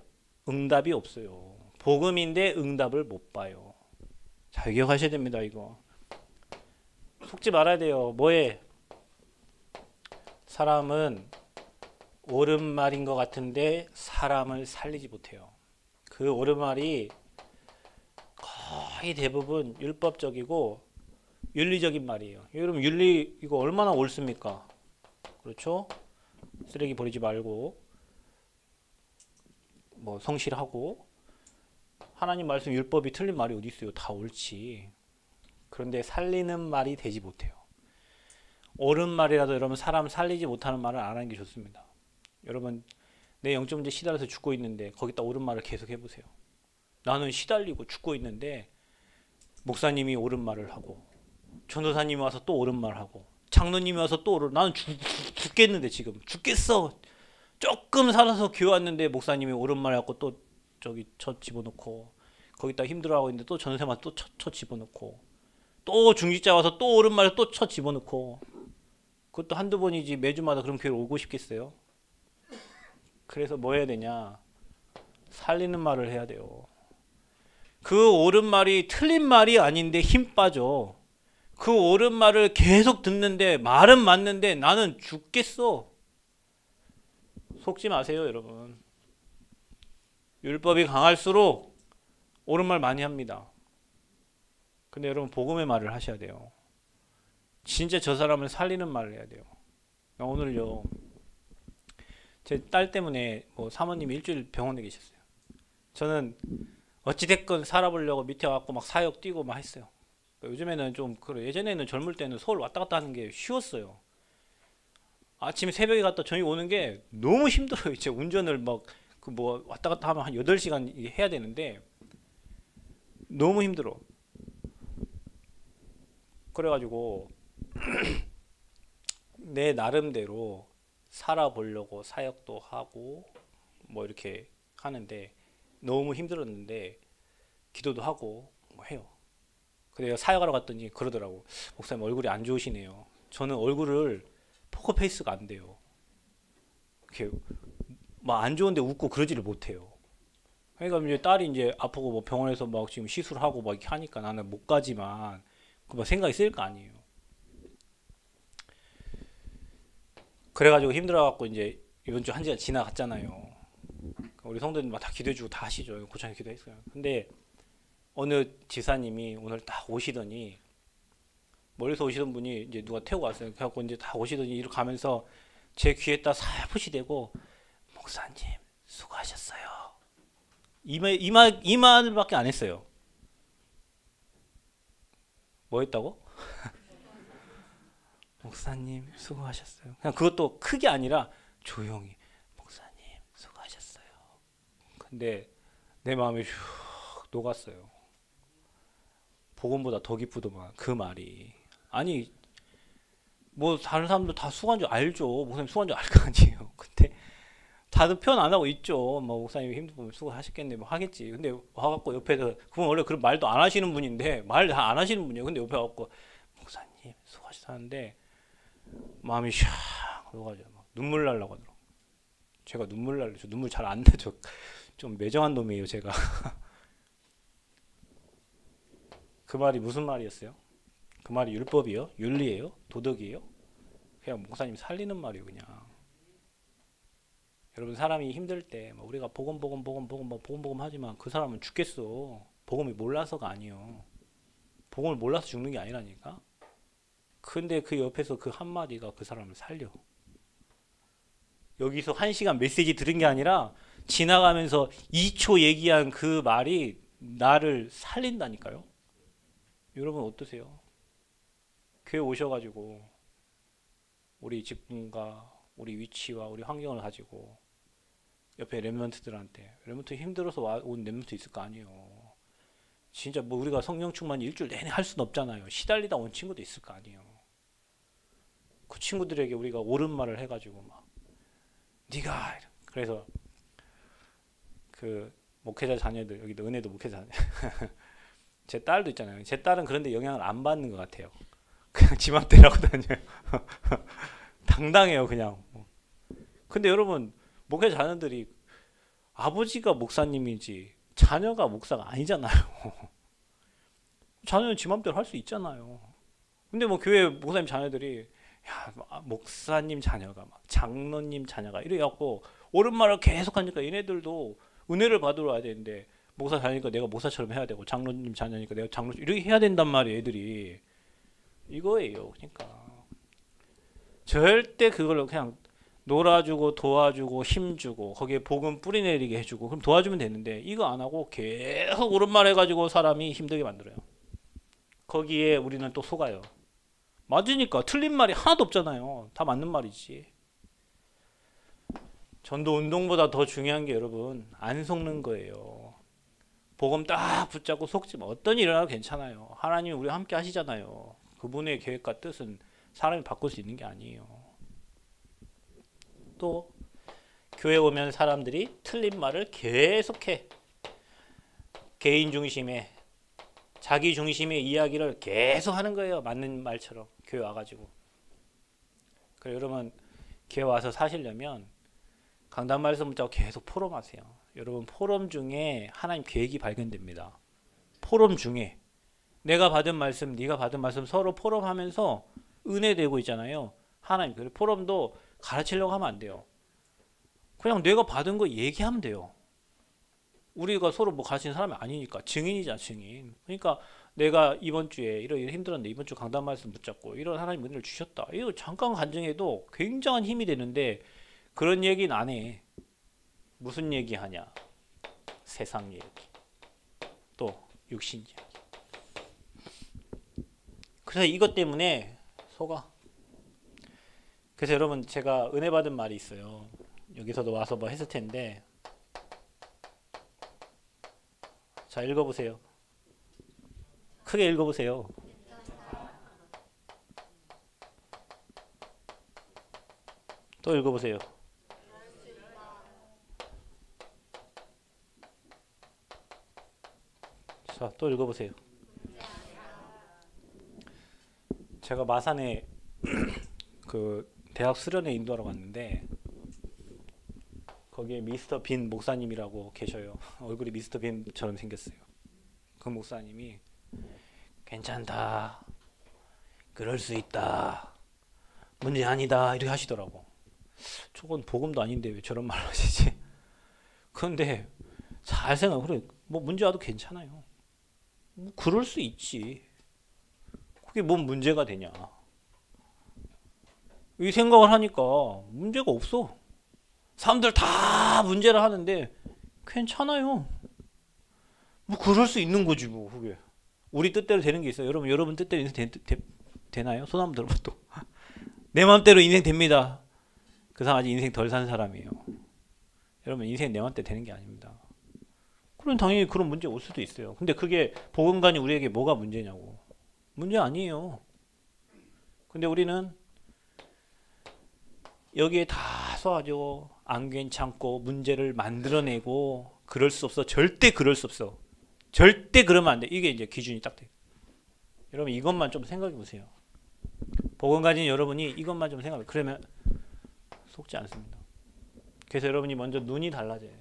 응답이 없어요. 복음인데 응답을 못 봐요. 잘 기억하셔야 됩니다. 이거 속지 말아야 돼요. 뭐에? 사람은 옳은 말인 것 같은데 사람을 살리지 못해요. 그 옳은 말이 거의 대부분 율법적이고 윤리적인 말이에요. 여러분 윤리 이거 얼마나 옳습니까? 그렇죠? 쓰레기 버리지 말고 뭐 성실하고 하나님 말씀 율법이 틀린 말이 어디 있어요? 다 옳지. 그런데 살리는 말이 되지 못해요. 옳은 말이라도 여러분 사람 살리지 못하는 말을 안 하는 게 좋습니다. 여러분 내 영적 문제 시달려서 죽고 있는데 거기다 옳은 말을 계속 해보세요. 나는 시달리고 죽고 있는데 목사님이 옳은 말을 하고 전도사님이 와서 또 옳은 말을 하고 장로님이 와서 또 옳은 나는 죽겠는데 지금 죽겠어. 조금 살아서 교회 왔는데 목사님이 옳은 말 하고 또 저기 첫 집어넣고 거기다 힘들어하고 있는데 또 전도사님 와서 또 첫 집어넣고 또 중직자 와서 또 옳은 말을 또 첫 집어넣고 그것도 한두 번이지 매주마다 그런 교회를 오고 싶겠어요? 그래서 뭐 해야 되냐? 살리는 말을 해야 돼요. 그 옳은 말이 틀린 말이 아닌데 힘 빠져. 그 옳은 말을 계속 듣는데 말은 맞는데 나는 죽겠어. 속지 마세요, 여러분. 율법이 강할수록 옳은 말 많이 합니다. 근데 여러분 복음의 말을 하셔야 돼요. 진짜 저 사람을 살리는 말을 해야 돼요. 오늘요 제 딸 때문에 사모님이 일주일 병원에 계셨어요. 저는 어찌됐건 살아보려고 밑에 와갖고 막 사역 뛰고 막 했어요. 요즘에는 좀 그래. 예전에는 젊을 때는 서울 왔다 갔다 하는 게 쉬웠어요. 아침에 새벽에 갔다 저녁에 오는 게 너무 힘들어요. 이제 운전을 막 왔다 갔다 하면 한 8시간 해야 되는데 너무 힘들어. 그래가지고 내 나름대로 살아보려고 사역도 하고 뭐 이렇게 하는데 너무 힘들었는데 기도도 하고 뭐 해요. 근데 사역하러 갔더니 그러더라고. 목사님 얼굴이 안 좋으시네요. 저는 얼굴을 포커페이스가 안 돼요. 이렇게 막 안 좋은데 웃고 그러지를 못해요. 그러니까 이제 딸이 이제 아프고 뭐 병원에서 막 지금 시술하고 막 이렇게 하니까 나는 못 가지만 그 생각이 쓸 거 아니에요. 그래가지고 힘들어갖고 이제 이번 주 한 주가 지나갔잖아요. 우리 성도님 다 기도해주고 다 하시죠. 고창에 기도했어요. 근데 어느 지사님이 오늘 딱 오시더니 멀리서 오시던 분이 이제 누가 태우고 왔어요. 그래갖고 이제 다 오시더니 이렇게 가면서 제 귀에다 살포시 대고 목사님 수고하셨어요. 이 말밖에 안 했어요. 뭐 했다고? 목사님 수고하셨어요. 그냥 그것도 크게 아니라 조용히 목사님 수고하셨어요. 근데 내 마음이 슉 녹았어요. 복음보다 더 기쁘더만 그 말이. 아니 뭐 다른 사람들 다 수고한 줄 알죠. 목사님 수고한 줄 알 거 아니에요. 근데 다들 표현 안 하고 있죠. 뭐 목사님이 힘들면 수고하셨겠네 뭐 하겠지. 근데 와갖고 옆에서 그분 원래 그런 말도 안 하시는 분인데 말 다 안 하시는 분이에요. 근데 옆에 와갖고 목사님 수고하셨다는데 마음이 샥 녹아져요. 막 눈물 날라고 하더라고. 제가 눈물 날려. 저 눈물 잘 안 나죠. 좀 매정한 놈이에요 제가. 그 말이 무슨 말이었어요? 그 말이 율법이요? 윤리예요? 도덕이에요? 그냥 목사님 살리는 말이에요 그냥. 여러분 사람이 힘들 때 우리가 복음 하지만 그 사람은 죽겠어. 복음이 몰라서가 아니에요. 복음을 몰라서 죽는 게 아니라니까. 근데 그 옆에서 그 한마디가 그 사람을 살려. 여기서 1시간 메시지 들은 게 아니라 지나가면서 2초 얘기한 그 말이 나를 살린다니까요. 여러분 어떠세요? 교회 오셔가지고 우리 직분과 우리 위치와 우리 환경을 가지고 옆에 렘넌트들한테 렘넌트 힘들어서 온 렘넌트 있을 거 아니에요. 진짜 뭐 우리가 성령 충만 일주일 내내 할 수는 없잖아요. 시달리다 온 친구도 있을 거 아니에요. 그 친구들에게 우리가 옳은 말을 해가지고 막 네가 그래서 그 목회자 자녀들 여기도 은혜도 목회자 제 딸도 있잖아요. 제 딸은 그런데 영향을 안 받는 것 같아요. 그냥 지 맘대로 하고 다녀요. 당당해요 그냥. 근데 여러분 목회자 자녀들이 아버지가 목사님이지 자녀가 목사가 아니잖아요. 자녀는 지 맘대로 할 수 있잖아요. 근데 뭐 교회 목사님 자녀들이 야 목사님 자녀가 막 장로님 자녀가 이래갖고 옳은 말을 계속 하니까 얘네들도 은혜를 받으러 와야 되는데 목사 자녀니까 내가 목사처럼 해야 되고 장로님 자녀니까 내가 장로 이렇게 해야 된단 말이에요. 애들이 이거예요. 그러니까 절대 그걸로 그냥 놀아주고 도와주고 힘주고 거기에 복음 뿌리내리게 해주고 그럼 도와주면 되는데 이거 안 하고 계속 옳은 말 해가지고 사람이 힘들게 만들어요. 거기에 우리는 또 속아요. 맞으니까 틀린 말이 하나도 없잖아요. 다 맞는 말이지. 전도 운동보다 더 중요한 게 여러분 안 속는 거예요. 복음 딱 붙잡고 속지 마. 어떤 일이 일어나도 괜찮아요. 하나님이 우리 함께 하시잖아요. 그분의 계획과 뜻은 사람이 바꿀 수 있는 게 아니에요. 또 교회 오면 사람들이 틀린 말을 계속해. 개인 중심의 자기 중심의 이야기를 계속 하는 거예요. 맞는 말처럼 교회 와가지고. 그래 여러분 교회 와서 사시려면 강단 말씀 붙잡고 계속 포럼하세요. 여러분 포럼 중에 하나님 계획이 발견됩니다. 포럼 중에 내가 받은 말씀, 네가 받은 말씀 서로 포럼하면서 은혜되고 있잖아요. 하나님 그 포럼도 가르치려고 하면 안 돼요. 그냥 내가 받은 거 얘기하면 돼요. 우리가 서로 뭐 가르치는 사람이 아니니까 증인이잖아 증인. 그러니까 내가 이번 주에 이런 힘들었는데 이번 주 강단 말씀 붙잡고 이런 하나님 은혜를 주셨다. 이거 잠깐 간증해도 굉장한 힘이 되는데 그런 얘기는 안 해. 무슨 얘기하냐? 세상 얘기. 또 육신 얘기. 그래서 이것 때문에 속아. 그래서 여러분 제가 은혜 받은 말이 있어요. 여기서도 와서 뭐 했을 텐데 자 읽어보세요. 크게 읽어보세요. 또 읽어보세요. 자, 또 읽어보세요. 제가 마산에 그 대학 수련회 인도하러 갔는데 거기에 미스터 빈 목사님이라고 계셔요. 얼굴이 미스터 빈처럼 생겼어요. 그 목사님이 괜찮다. 그럴 수 있다. 문제 아니다. 이렇게 하시더라고. 저건 복음도 아닌데 왜 저런 말을 하시지? 그런데 잘 생각해. 그래, 뭐 문제 와도 괜찮아요. 뭐 그럴 수 있지. 그게 뭔 문제가 되냐. 이 생각을 하니까 문제가 없어. 사람들 다 문제를 하는데 괜찮아요. 뭐 그럴 수 있는 거지 뭐 그게. 우리 뜻대로 되는 게 있어요. 여러분 뜻대로 인생 되나요? 손 한번 들어봐 또. 내 마음대로 인생 됩니다. 그 사람 아직 인생 덜 산 사람이에요. 여러분 인생 내 마음대로 되는 게 아닙니다. 그럼 당연히 그런 문제 올 수도 있어요. 근데 그게 복음관이 우리에게 뭐가 문제냐고. 문제 아니에요. 근데 우리는 여기에 다 쏘아줘. 안 괜찮고 문제를 만들어내고 그럴 수 없어. 절대 그럴 수 없어. 절대 그러면 안 돼. 이게 이제 기준이 딱 돼. 여러분 이것만 좀 생각해 보세요. 복음 가진 여러분이 이것만 좀 생각해. 그러면 속지 않습니다. 그래서 여러분이 먼저 눈이 달라져요.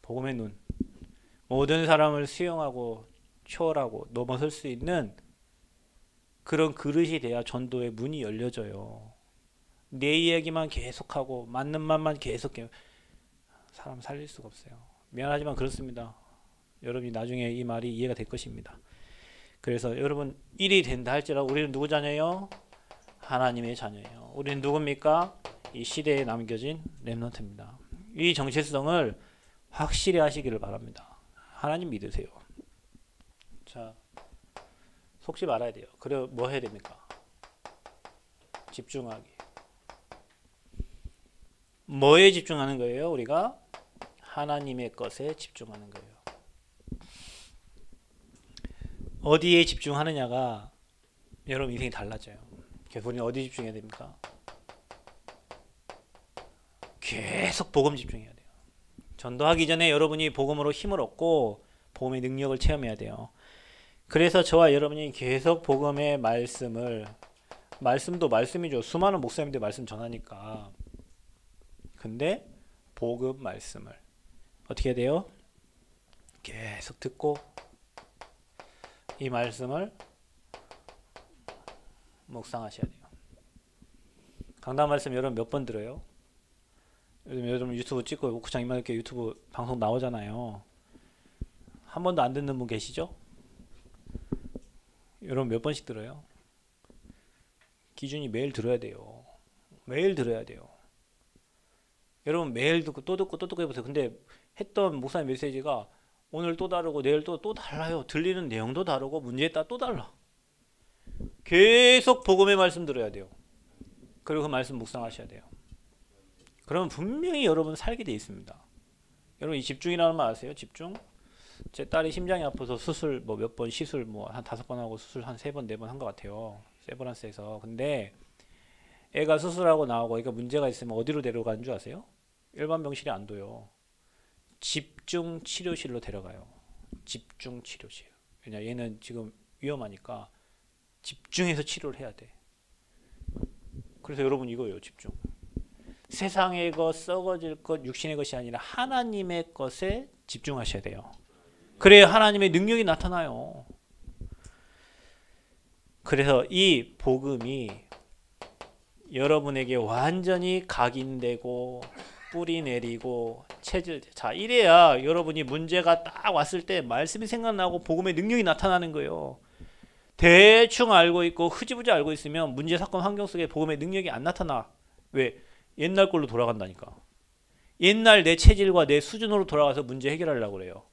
복음의 눈. 모든 사람을 수용하고 초월하고 넘어설 수 있는 그런 그릇이 돼야 전도의 문이 열려져요. 내 이야기만 계속하고 맞는 말만 계속해요. 사람 살릴 수가 없어요. 미안하지만 그렇습니다. 여러분이 나중에 이 말이 이해가 될 것입니다. 그래서 여러분 일이 된다 할지라도 우리는 누구 자녀예요? 하나님의 자녀예요. 우리는 누굽니까? 이 시대에 남겨진 렘넌트입니다. 이 정체성을 확실히 하시기를 바랍니다. 하나님 믿으세요. 자, 속지 말아야 돼요. 그래 뭐 해야 됩니까? 집중하기. 뭐에 집중하는 거예요? 우리가 하나님의 것에 집중하는 거예요. 어디에 집중하느냐가 여러분 인생이 달라져요. 그래서 우리는 어디 집중해야 됩니까? 계속 복음 집중해야 돼요. 전도하기 전에 여러분이 복음으로 힘을 얻고 복음의 능력을 체험해야 돼요. 그래서 저와 여러분이 계속 복음의 말씀도 말씀이죠. 수많은 목사님들 말씀 전하니까. 근데 복음 말씀을 어떻게 해야 돼요? 계속 듣고 이 말씀을 묵상하셔야 돼요. 강단 말씀 여러분 몇 번 들어요? 요즘 여러분 유튜브 찍고 옥구장 이만하게 유튜브 방송 나오잖아요. 한 번도 안 듣는 분 계시죠? 여러분 몇 번씩 들어요? 기준이 매일 들어야 돼요. 매일 들어야 돼요. 여러분 매일 듣고 또 듣고 또 듣고 해보세요. 근데 했던 목사님 메시지가 오늘 또 다르고 내일 또 달라요. 들리는 내용도 다르고 문제에 따라 또 달라. 계속 복음의 말씀 들어야 돼요. 그리고 그 말씀 묵상하셔야 돼요. 그러면 분명히 여러분 살게 돼 있습니다. 여러분 이 집중이라는 말 아세요? 집중. 제 딸이 심장이 아파서 수술 뭐 몇 번 시술 뭐 한 5번 하고 수술 한 3번 4번 한 것 같아요. 세브란스에서. 근데 애가 수술하고 나오고 애가 문제가 있으면 어디로 데려가는 줄 아세요? 일반 병실에 안 둬요. 집중 치료실로 데려가요. 집중 치료실. 왜냐 얘는 지금 위험하니까 집중해서 치료를 해야 돼. 그래서 여러분 이거예요. 집중. 세상의 것, 썩어질 것, 육신의 것이 아니라 하나님의 것에 집중하셔야 돼요. 그래야 하나님의 능력이 나타나요. 그래서 이 복음이 여러분에게 완전히 각인되고 뿌리 내리고 체질, 자 이래야 여러분이 문제가 딱 왔을 때 말씀이 생각나고 복음의 능력이 나타나는 거예요. 대충 알고 있고 흐지부지 알고 있으면 문제 사건 환경 속에 복음의 능력이 안 나타나. 왜? 옛날 걸로 돌아간다니까. 옛날 내 체질과 내 수준으로 돌아가서 문제 해결하려고 그래요.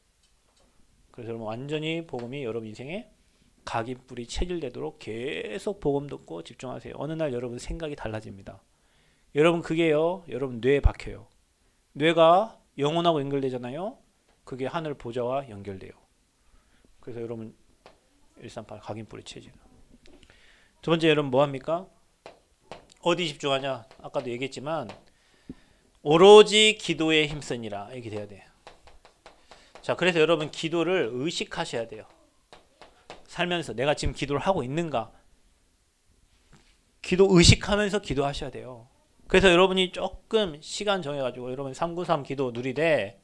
그래서 여러분 완전히 복음이 여러분 인생에 각인 뿌리 체질되도록 계속 복음 듣고 집중하세요. 어느 날 여러분 생각이 달라집니다. 여러분 그게요. 여러분 뇌에 박혀요. 뇌가 영혼하고 연결되잖아요. 그게 하늘 보좌와 연결돼요. 그래서 여러분 138 각인 뿌리 체질. 두 번째 여러분 뭐합니까? 어디 집중하냐? 아까도 얘기했지만 오로지 기도에 힘쓰니라. 이렇게 돼야 돼요. 자, 그래서 여러분 기도를 의식하셔야 돼요. 살면서 내가 지금 기도를 하고 있는가? 기도 의식하면서 기도하셔야 돼요. 그래서 여러분이 조금 시간 정해가지고 여러분 393 기도 누리되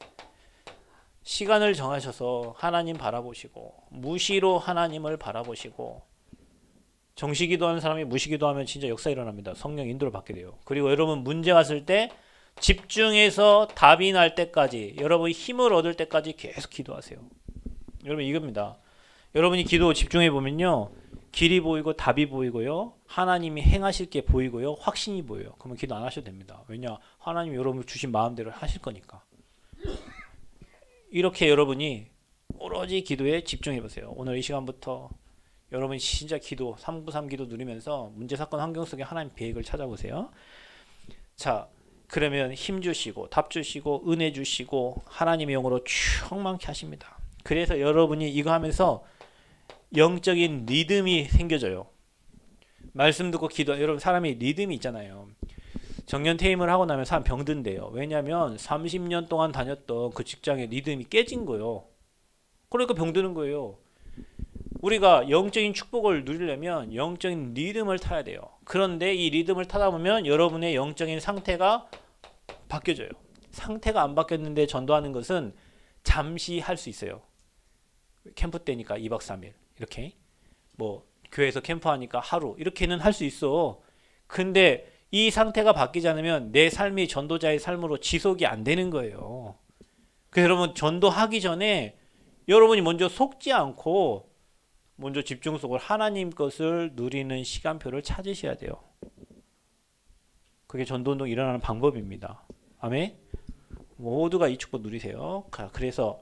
시간을 정하셔서 하나님 바라보시고 무시로 하나님을 바라보시고 정시 기도하는 사람이 무시 기도하면 진짜 역사 일어납니다. 성령 인도를 받게 돼요. 그리고 여러분 문제 왔을 때 집중해서 답이 날 때까지 여러분이 힘을 얻을 때까지 계속 기도하세요. 여러분 이겁니다. 여러분이 기도 집중해 보면요. 길이 보이고 답이 보이고요. 하나님이 행하실 게 보이고요. 확신이 보여요. 그러면 기도 안 하셔도 됩니다. 왜냐? 하나님이 여러분 주신 마음대로 하실 거니까. 이렇게 여러분이 오로지 기도에 집중해 보세요. 오늘 이 시간부터 여러분이 진짜 기도 393 기도 누리면서 문제 사건 환경 속에 하나님 계획을 찾아보세요. 자, 그러면 힘 주시고 답 주시고 은혜 주시고 하나님의 영으로 충만케 하십니다. 그래서 여러분이 이거 하면서 영적인 리듬이 생겨져요. 말씀 듣고 기도, 여러분 사람이 리듬이 있잖아요. 정년 퇴임을 하고 나면 사람 병든대요. 왜냐하면 30년 동안 다녔던 그 직장의 리듬이 깨진 거예요. 그러니까 병드는 거예요. 우리가 영적인 축복을 누리려면 영적인 리듬을 타야 돼요. 그런데 이 리듬을 타다 보면 여러분의 영적인 상태가 바뀌어져요. 상태가 안 바뀌었는데 전도하는 것은 잠시 할 수 있어요. 캠프 때니까 2박 3일 이렇게 뭐 교회에서 캠프하니까 하루 이렇게는 할 수 있어. 근데 이 상태가 바뀌지 않으면 내 삶이 전도자의 삶으로 지속이 안 되는 거예요. 그래서 여러분 전도하기 전에 여러분이 먼저 속지 않고 먼저 집중 속을 하나님 것을 누리는 시간표를 찾으셔야 돼요. 그게 전도운동 일어나는 방법입니다. 아멘. 모두가 이 축복 누리세요. 그래서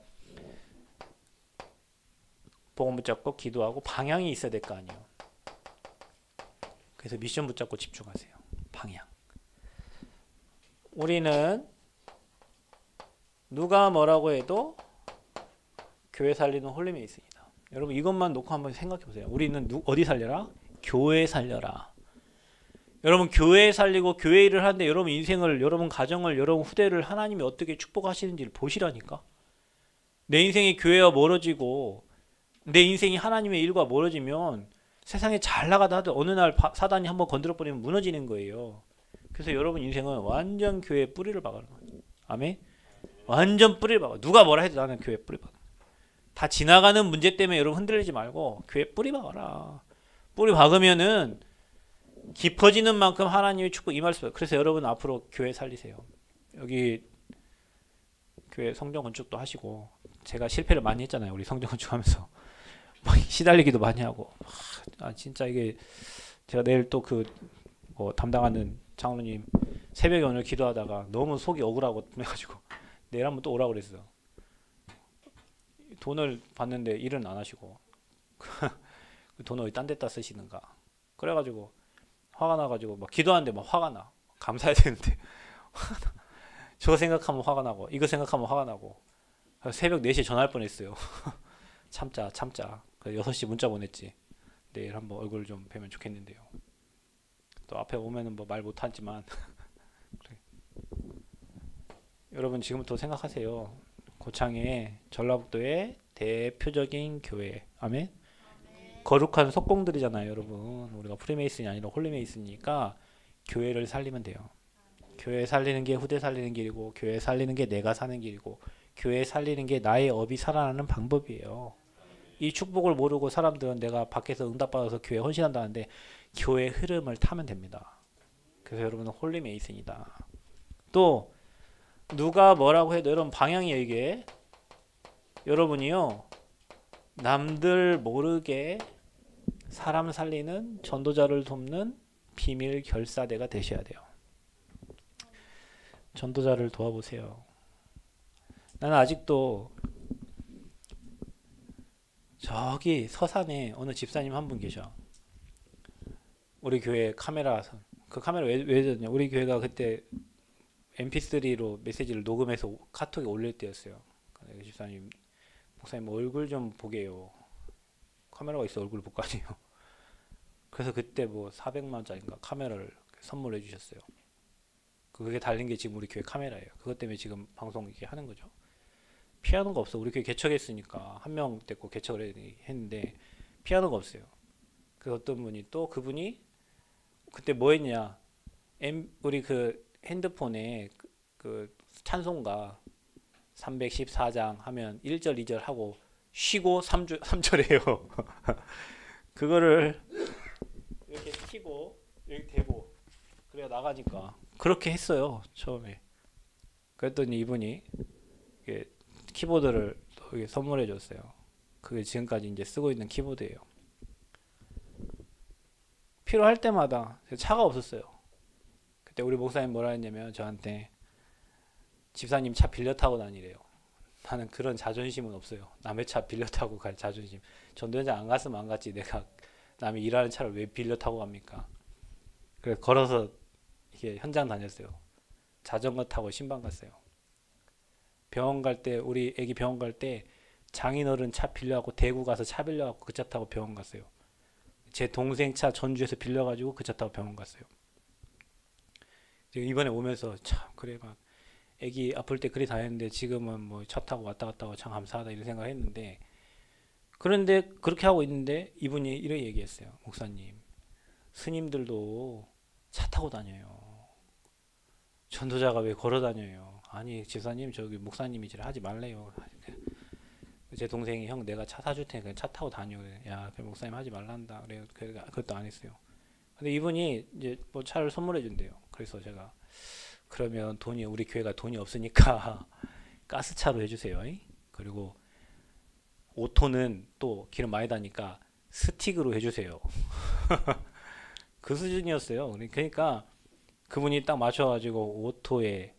복음 붙잡고 기도하고 방향이 있어야 될 거 아니에요. 그래서 미션 붙잡고 집중하세요. 방향. 우리는 누가 뭐라고 해도 교회 살리는 홀림에 있습니다. 여러분 이것만 놓고 한번 생각해 보세요. 우리는 어디 살려라? 교회 살려라. 여러분 교회 살리고 교회 일을 하는데 여러분 인생을, 여러분 가정을, 여러분 후대를 하나님이 어떻게 축복하시는지를 보시라니까. 내 인생이 교회와 멀어지고 내 인생이 하나님의 일과 멀어지면 세상에 잘 나가다 하도 어느 날 사단이 한번 건드려 버리면 무너지는 거예요. 그래서 여러분 인생은 완전 교회에 뿌리를 박아라. 아멘. 완전 뿌리를 박아. 누가 뭐라 해도 나는 교회에 뿌리 박아. 다 지나가는 문제 때문에 여러분 흔들리지 말고 교회에 뿌리 박아라. 뿌리 박으면은 깊어지는 만큼 하나님의 축복 임할 수 있어요. 그래서 여러분 앞으로 교회 살리세요. 여기 교회 성전 건축도 하시고 제가 실패를 많이 했잖아요. 우리 성전 건축하면서 시달리기도 많이 하고 진짜 이게 제가 내일 또 그 뭐 담당하는 장로님 새벽에 오늘 기도하다가 너무 속이 억울하고 해가지고 내일 한번 또 오라고 그랬어. 돈을 받는데 일은 안 하시고 그 돈을 딴 데다 쓰시는가. 그래가지고 화가 나가지고 막 기도하는데 막 화가 나. 감사해야 되는데 저거 생각하면 화가 나고 이거 생각하면 화가 나고 새벽 4시에 전화할 뻔했어요. 참자 참자. 그래서 6시 문자 보냈지. 내일 한번 얼굴 좀 뵈면 좋겠는데요. 또 앞에 오면은 뭐 말 못하지만 그래. 여러분 지금부터 생각하세요. 고창의 전라북도의 대표적인 교회. 아멘. 거룩한 석공들이잖아요, 여러분. 우리가 프리메이슨이 아니라 홀리메이슨이니까 교회를 살리면 돼요. 교회 살리는 게 후대 살리는 길이고, 교회 살리는 게 내가 사는 길이고, 교회 살리는 게 나의 업이 살아나는 방법이에요. 이 축복을 모르고 사람들은 내가 밖에서 응답받아서 교회 헌신한다는데 교회 흐름을 타면 됩니다. 그래서 여러분은 홀리메이슨이다. 또 누가 뭐라고 해도 여러분 방향이에요 이게. 여러분이요 남들 모르게 사람 살리는 전도자를 돕는 비밀 결사대가 되셔야 돼요. 전도자를 도와보세요. 나는 아직도 저기 서산에 어느 집사님 한 분 계셔. 우리 교회 카메라 그 카메라 왜 줬냐? 우리 교회가 그때 MP3로 메시지를 녹음해서 카톡에 올릴 때였어요. 그 집사님 목사님 얼굴 좀 보게요. 카메라가 있어 얼굴 볼 거 아니에요. 그래서 그때 뭐 400만 원짜리인가 카메라를 선물해 주셨어요. 그게 달린 게 지금 우리 교회 카메라예요. 그것 때문에 지금 방송 이렇게 하는 거죠. 피하는 거 없어. 우리 교회 개척했으니까 한 명 데리고 개척을 했는데 피하는 거 없어요. 그 어떤 분이 또 그분이 그때 뭐 했냐? 우리 그 핸드폰에 그 찬송가 314장 하면 1절 2절 하고 쉬고 3절 해요. 그거를 이렇게 키고 이렇게 대고 그래야 나가니까 그렇게 했어요 처음에. 그랬더니 이분이 이게 키보드를 또 이게 선물해 줬어요. 그게 지금까지 이제 쓰고 있는 키보드예요. 필요할 때마다 차가 없었어요. 그때 우리 목사님 뭐라 했냐면 저한테 집사님 차 빌려 타고 다니래요. 나는 그런 자존심은 없어요. 남의 차 빌려 타고 갈 자존심. 전도연장 안 갔으면 안 갔지. 내가 남이 일하는 차를 왜 빌려 타고 갑니까? 그래서 걸어서 이렇게 현장 다녔어요. 자전거 타고 신방 갔어요. 병원 갈 때 우리 애기 병원 갈 때 장인어른 차 빌려갖고 대구 가서 차 빌려갖고 그 차 타고 병원 갔어요. 제 동생 차 전주에서 빌려가지고 그 차 타고 병원 갔어요. 이번에 오면서 참 그래 막 애기 아플 때 그리 다녔는데 지금은 뭐 차 타고 왔다 갔다 하고 참 감사하다 이런 생각을 했는데 그런데 그렇게 하고 있는데 이분이 이렇게 얘기했어요. 목사님 스님들도 차 타고 다녀요. 전도자가 왜 걸어 다녀요? 아니 집사님 저기 목사님이지 하지 말래요. 제 동생이 형 내가 차 사줄 테니까 차 타고 다녀. 야 그 목사님 하지 말란다. 그래 그것도 안 했어요. 근데 이분이 이제 뭐 차를 선물해 준대요. 그래서 제가 그러면 돈이 우리 교회가 돈이 없으니까 가스차로 해주세요. 그리고 오토는 또 기름 많이 다니까 스틱으로 해주세요. 그 수준이었어요. 그러니까 그분이 딱 맞춰가지고 오토에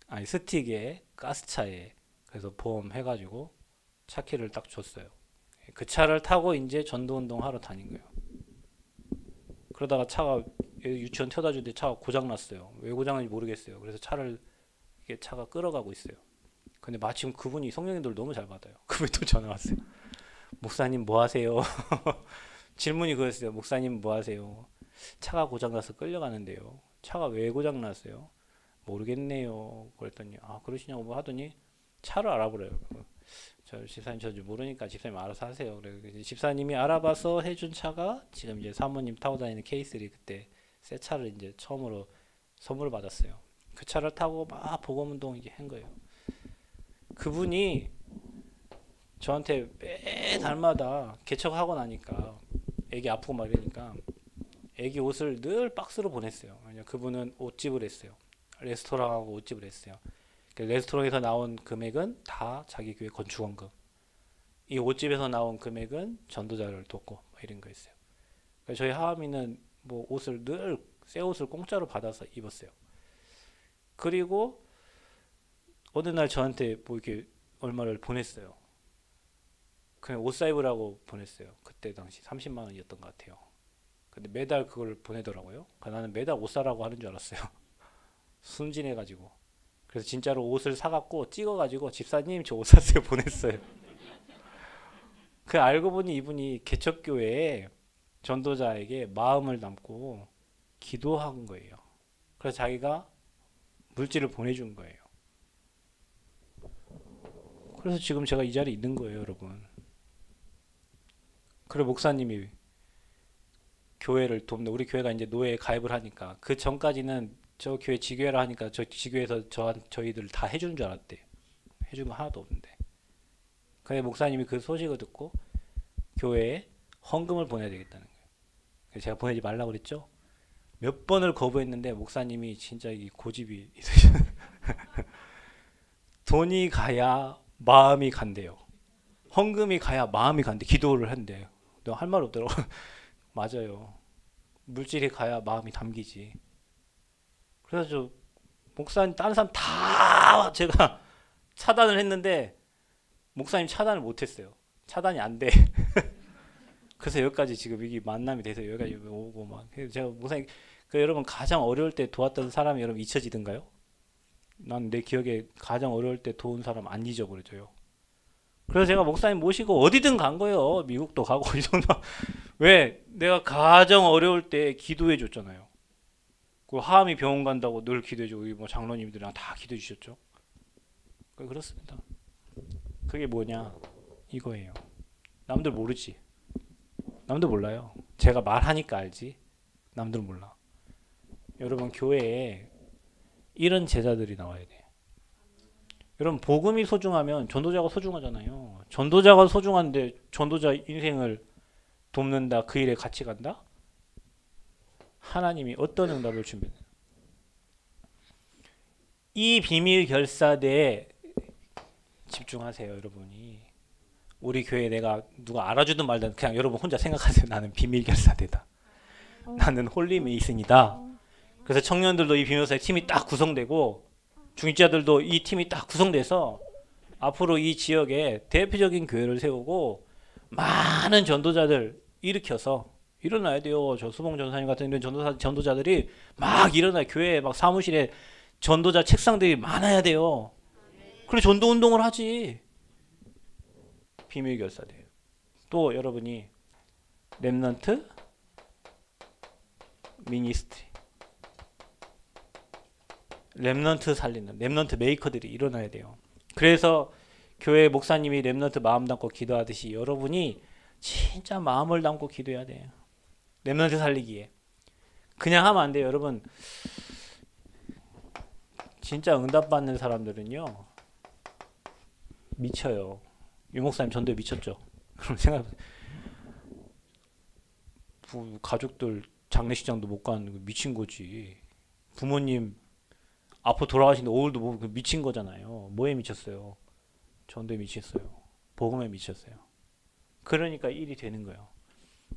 아니 스틱에 가스차에 그래서 보험 해가지고 차키를 딱 줬어요. 그 차를 타고 이제 전도운동 하러 다닌 거예요. 그러다가 차가 유치원 태워다 주는데 차가 고장 났어요. 왜 고장인지 모르겠어요. 그래서 차가 끌어가고 있어요. 근데 마침 그분이 성령님들 너무 잘 받아요. 그분이 또 전화 왔어요. 목사님 뭐 하세요? 질문이 그랬어요. 목사님 뭐 하세요? 차가 고장나서 끌려가는데요. 차가 왜 고장났어요? 모르겠네요. 그랬더니 아 그러시냐고 뭐 하더니 차를 알아보래요. 저 집사님 저 모르니까 집사님 알아서 하세요. 그래서 집사님이 알아봐서 해준 차가 지금 이제 사모님 타고 다니는 K3 그때 새 차를 이제 처음으로 선물 받았어요. 그 차를 타고 막 복음운동 이게 한 거예요. 그분이 저한테 매 달마다 개척하고 나니까 애기 아프고 막 이러니까 애기 옷을 늘 박스로 보냈어요. 왜냐 그분은 옷집을 했어요. 레스토랑하고 옷집을 했어요. 레스토랑에서 나온 금액은 다 자기 교회 건축원금. 이 옷집에서 나온 금액은 전도자를 돕고 뭐 이런 거 있어요. 저희 하암이는 뭐 옷을 늘 새 옷을 공짜로 받아서 입었어요. 그리고 어느 날 저한테 뭐 이렇게 얼마를 보냈어요. 그냥 옷 사입으라고 보냈어요. 그때 당시 30만 원이었던 것 같아요. 근데 매달 그걸 보내더라고요. 나는 매달 옷 사라고 하는 줄 알았어요. 순진해가지고. 그래서 진짜로 옷을 사갖고 찍어가지고 집사님 저 옷 샀어요 보냈어요. 그 알고 보니 이분이 개척교회에 전도자에게 마음을 담고 기도한 거예요. 그래서 자기가 물질을 보내준 거예요. 그래서 지금 제가 이 자리에 있는 거예요, 여러분. 그래 목사님이 교회를 돕는, 우리 교회가 이제 노예에 가입을 하니까 그 전까지는 저 교회 지교회라 하니까 저 지교회에서 저희들 다 해주는 줄 알았대요. 해준 거 하나도 없는데. 그래 목사님이 그 소식을 듣고 교회에 헌금을 보내야 되겠다는 거예요. 그래서 제가 보내지 말라고 그랬죠. 몇 번을 거부했는데 목사님이 진짜 이 고집이 있으셔. 돈이 가야 마음이 간대요. 헌금이 가야 마음이 간대. 기도를 한대요. 너 할 말 없더라고. 맞아요. 물질이 가야 마음이 담기지. 그래서 저 목사님 다른 사람 다 제가 차단을 했는데 목사님 차단을 못했어요. 차단이 안 돼. 그래서 여기까지 지금 이게 만남이 돼서 여기까지 오고 막. 그래서 제가 목사님 여러분 가장 어려울 때 도왔던 사람이 여러분 잊혀지던가요? 난 내 기억에 가장 어려울 때 도운 사람 안 잊어버려져요. 그래서 제가 목사님 모시고 어디든 간 거예요. 미국도 가고 이 정도. 왜? 내가 가장 어려울 때 기도해 줬잖아요. 그 하암이 병원 간다고 늘 기도해 주고 뭐 장로님들이랑 다 기도해 주셨죠. 그렇습니다. 그게 뭐냐? 이거예요. 남들 모르지. 남들 몰라요. 제가 말하니까 알지. 남들은 몰라. 여러분 교회에 이런 제자들이 나와야 돼. 여러분 복음이 소중하면 전도자가 소중하잖아요. 전도자가 소중한데 전도자 인생을 돕는다, 그 일에 같이 간다? 하나님이 어떤 응답을 준비해요? 이 비밀 결사대에 집중하세요, 여러분이. 우리 교회 내가 누가 알아주든 말든 그냥 여러분 혼자 생각하세요. 나는 비밀 결사대다. 나는 홀리 메이슨이다. 그래서 청년들도 이 비밀 결사대 팀이 딱 구성되고 중직자들도 이 팀이 딱 구성돼서 앞으로 이 지역에 대표적인 교회를 세우고 많은 전도자들 일으켜서 일어나야 돼요. 저 수봉 전사님 같은 이런 전도자들이 막 일어나. 교회에 막 사무실에 전도자 책상들이 많아야 돼요. 그래 전도 운동을 하지. 비밀 결사돼요. 또 여러분이 렘넌트 미니스트리, 렘넌트 살리는 렘넌트 메이커들이 일어나야 돼요. 그래서 교회 목사님이 렘넌트 마음 담고 기도하듯이 여러분이 진짜 마음을 담고 기도해야 돼요. 렘넌트 살리기에 그냥 하면 안 돼요. 여러분 진짜 응답받는 사람들은요 미쳐요. 유 목사님 전도에 미쳤죠. 그럼 생각해보세요. 가족들 장례식장도 못 가는 거 미친 거지. 부모님 앞으로 돌아가시는데 오늘도 뭐 미친 거잖아요. 뭐에 미쳤어요? 전도에 미쳤어요. 복음에 미쳤어요. 그러니까 일이 되는 거예요.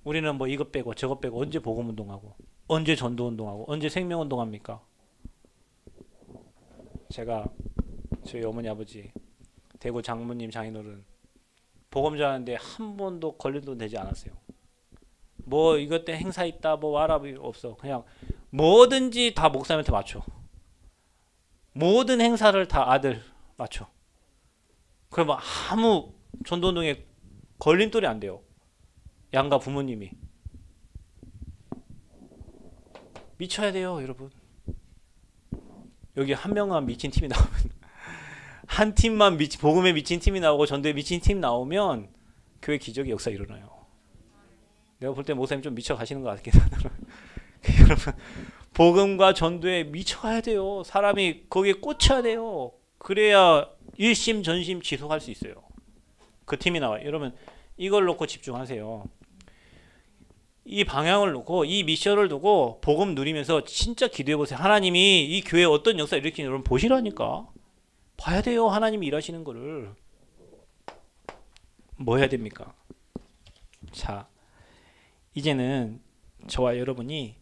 우리는 뭐 이것 빼고 저것 빼고 언제 복음 운동하고 언제 전도 운동하고 언제 생명 운동합니까? 제가 저희 어머니 아버지 대구 장모님 장인어른 복음 전하는데 한 번도 걸린 돈 내지 않았어요. 뭐 이것 때 행사 있다 뭐 와라 없어. 그냥 뭐든지 다 목사님한테 맞춰. 모든 행사를 다 아들 맞춰. 그러면 아무 전도운동에 걸림돌이 안 돼요. 양가 부모님이. 미쳐야 돼요, 여러분. 여기 한 명만 미친 팀이 나오면 한 팀만 복음에 미친 팀이 나오고 전도에 미친 팀 나오면 교회 기적의 역사 일어나요. 내가 볼 때 목사님 좀 미쳐 가시는 것 같긴 하더라고요. 여러분 복음과 전도에 미쳐가야 돼요. 사람이 거기에 꽂혀야 돼요. 그래야 일심 전심 지속할 수 있어요. 그 팀이 나와요. 여러분 이걸 놓고 집중하세요. 이 방향을 놓고 이 미션을 두고 복음 누리면서 진짜 기도해 보세요. 하나님이 이 교회에 어떤 역사를 일으키는지 여러분 보시라니까. 봐야 돼요. 하나님이 일하시는 거를. 뭐 해야 됩니까? 자, 이제는 저와 여러분이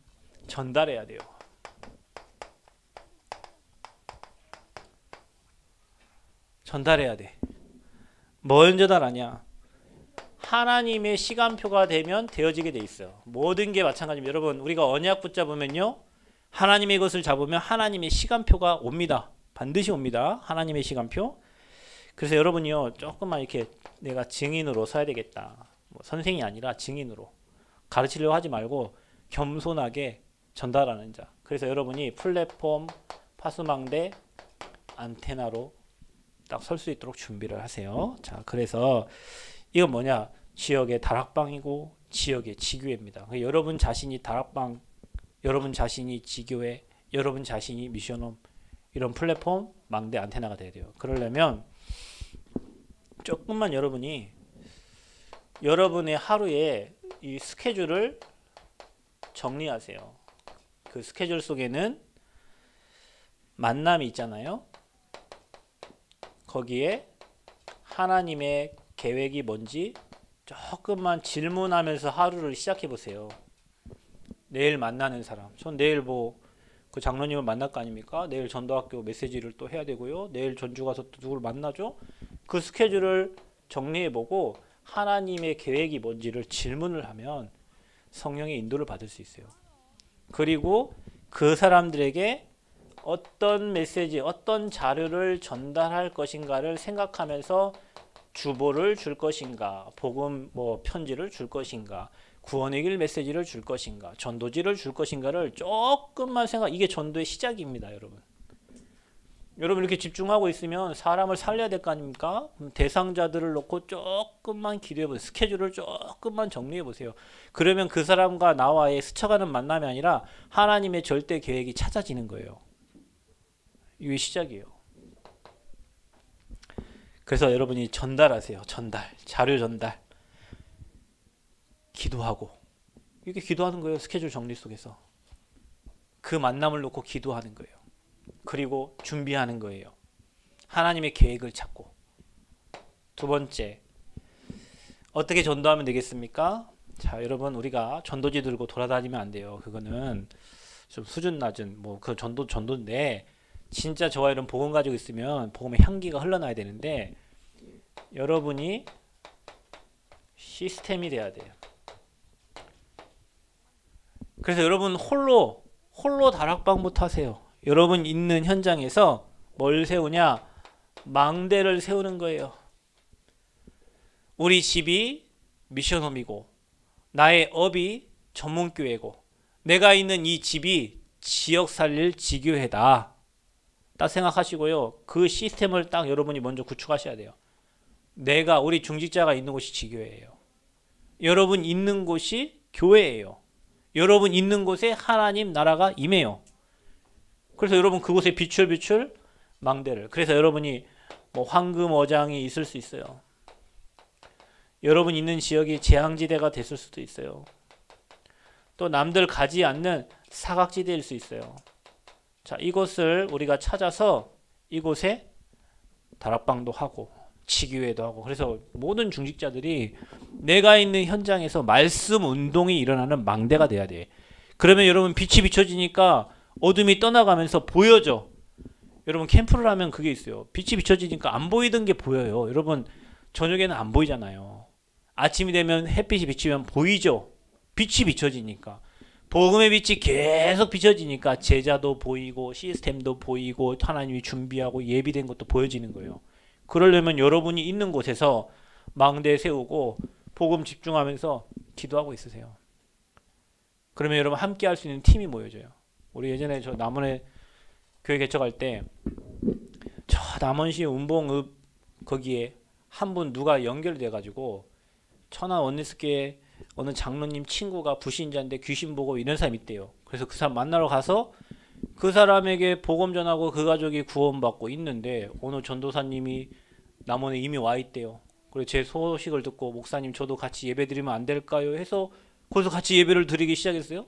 전달해야 돼요. 전달해야 돼. 뭘 전달하냐? 하나님의 시간표가 되면 되어지게 돼 있어요. 모든 게 마찬가지입니다. 여러분 우리가 언약 붙잡으면요. 하나님의 것을 잡으면 하나님의 시간표가 옵니다. 반드시 옵니다. 하나님의 시간표. 그래서 여러분이요. 조금만 이렇게 내가 증인으로 서야 되겠다. 뭐 선생이 아니라 증인으로. 가르치려고 하지 말고 겸손하게 전달하는 자. 그래서 여러분이 플랫폼, 파수망대, 안테나로 딱 설 수 있도록 준비를 하세요. 자, 그래서 이건 뭐냐? 지역의 다락방이고 지역의 지교회입니다. 여러분 자신이 다락방, 여러분 자신이 지교회, 여러분 자신이 미션홈 이런 플랫폼, 망대, 안테나가 돼야 돼요. 그러려면 조금만 여러분이 여러분의 하루에 이 스케줄을 정리하세요. 그 스케줄 속에는 만남이 있잖아요. 거기에 하나님의 계획이 뭔지 조금만 질문하면서 하루를 시작해 보세요. 내일 만나는 사람. 전 내일 그 장로님을 만날 거 아닙니까? 내일 전도학교 메시지를 또 해야 되고요. 내일 전주 가서 또 누구를 만나죠? 그 스케줄을 정리해 보고 하나님의 계획이 뭔지를 질문을 하면 성령의 인도를 받을 수 있어요. 그리고 그 사람들에게 어떤 메시지, 어떤 자료를 전달할 것인가를 생각하면서 주보를 줄 것인가, 복음 편지를 줄 것인가, 구원의 길 메시지를 줄 것인가, 전도지를 줄 것인가를 조금만 이게 전도의 시작입니다, 여러분. 여러분 이렇게 집중하고 있으면 사람을 살려야 될 거 아닙니까? 대상자들을 놓고 조금만 기도해 보세요. 스케줄을 조금만 정리해 보세요. 그러면 그 사람과 나와의 스쳐가는 만남이 아니라 하나님의 절대 계획이 찾아지는 거예요. 이게 시작이에요. 그래서 여러분이 전달하세요. 자료 전달. 기도하고. 이게 기도하는 거예요. 스케줄 정리 속에서. 그 만남을 놓고 기도하는 거예요. 그리고 준비하는 거예요. 하나님의 계획을 찾고. 두 번째, 어떻게 전도하면 되겠습니까? 자, 여러분 우리가 전도지 들고 돌아다니면 안 돼요. 그거는 좀 수준 낮은 그 전도인데 진짜 저와 이런 복음 가지고 있으면 복음의 향기가 흘러나야 되는데 여러분이 시스템이 돼야 돼요. 그래서 여러분 홀로 다락방부터 하세요. 여러분 있는 현장에서 뭘 세우냐? 망대를 세우는 거예요. 우리 집이 미션홈이고 나의 업이 전문교회고 내가 있는 이 집이 지역 살릴 지교회다. 딱 생각하시고요. 그 시스템을 딱 여러분이 먼저 구축하셔야 돼요. 우리 중직자가 있는 곳이 지교회예요. 여러분 있는 곳이 교회예요. 여러분 있는 곳에 하나님 나라가 임해요. 그래서 여러분 그곳에 비출 망대를. 그래서 여러분이 황금 어장이 있을 수 있어요. 여러분 있는 지역이 재앙지대가 됐을 수도 있어요. 또 남들 가지 않는 사각지대일 수 있어요. 자, 이곳을 우리가 찾아서 이곳에 다락방도 하고 지교회도 하고 그래서 모든 중직자들이 내가 있는 현장에서 말씀 운동이 일어나는 망대가 돼야 돼. 그러면 여러분 빛이 비춰지니까 어둠이 떠나가면서 보여져. 여러분 캠프를 하면 그게 있어요. 빛이 비춰지니까 안 보이던 게 보여요. 여러분 저녁에는 안 보이잖아요. 아침이 되면 햇빛이 비치면 보이죠. 빛이 비춰지니까. 복음의 빛이 계속 비춰지니까 제자도 보이고 시스템도 보이고 하나님이 준비하고 예비된 것도 보여지는 거예요. 그러려면 여러분이 있는 곳에서 망대 세우고 복음 집중하면서 기도하고 있으세요. 그러면 여러분 함께 할 수 있는 팀이 모여져요. 우리 예전에 저 남원에 교회 개척할 때 저 남원시 운봉읍 거기에 한 분 누가 연결돼 가지고 천안 원리스교회 어느 장로님 친구가 불신자인데 귀신 보고 이런 사람이 있대요. 그래서 그 사람 만나러 가서 그 사람에게 복음 전하고 그 가족이 구원받고 있는데 어느 전도사님이 남원에 이미 와 있대요. 그래서 제 소식을 듣고 목사님 저도 같이 예배 드리면 안 될까요? 해서 거기서 같이 예배를 드리기 시작했어요.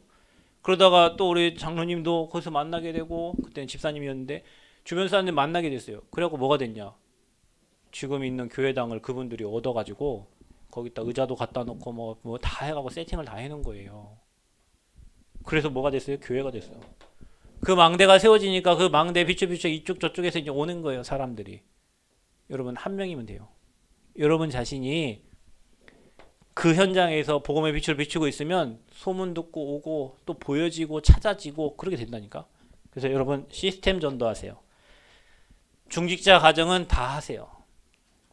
그러다가 또 우리 장로님도 거기서 만나게 되고 그때는 집사님이었는데 주변 사람들 만나게 됐어요. 그래갖고 뭐가 됐냐? 지금 있는 교회당을 그분들이 얻어가지고 거기다 의자도 갖다 놓고 뭐 다 해가고 세팅을 다 해놓은 거예요. 그래서 뭐가 됐어요? 교회가 됐어요. 그 망대가 세워지니까 그 망대 비춰 이쪽 저쪽에서 이제 오는 거예요. 사람들이. 여러분 한 명이면 돼요. 여러분 자신이 그 현장에서 복음의 빛을 비추고 있으면 소문 듣고 오고 또 보여지고 찾아지고 그렇게 된다니까. 그래서 여러분 시스템 전도하세요. 중직자 가정은 다 하세요.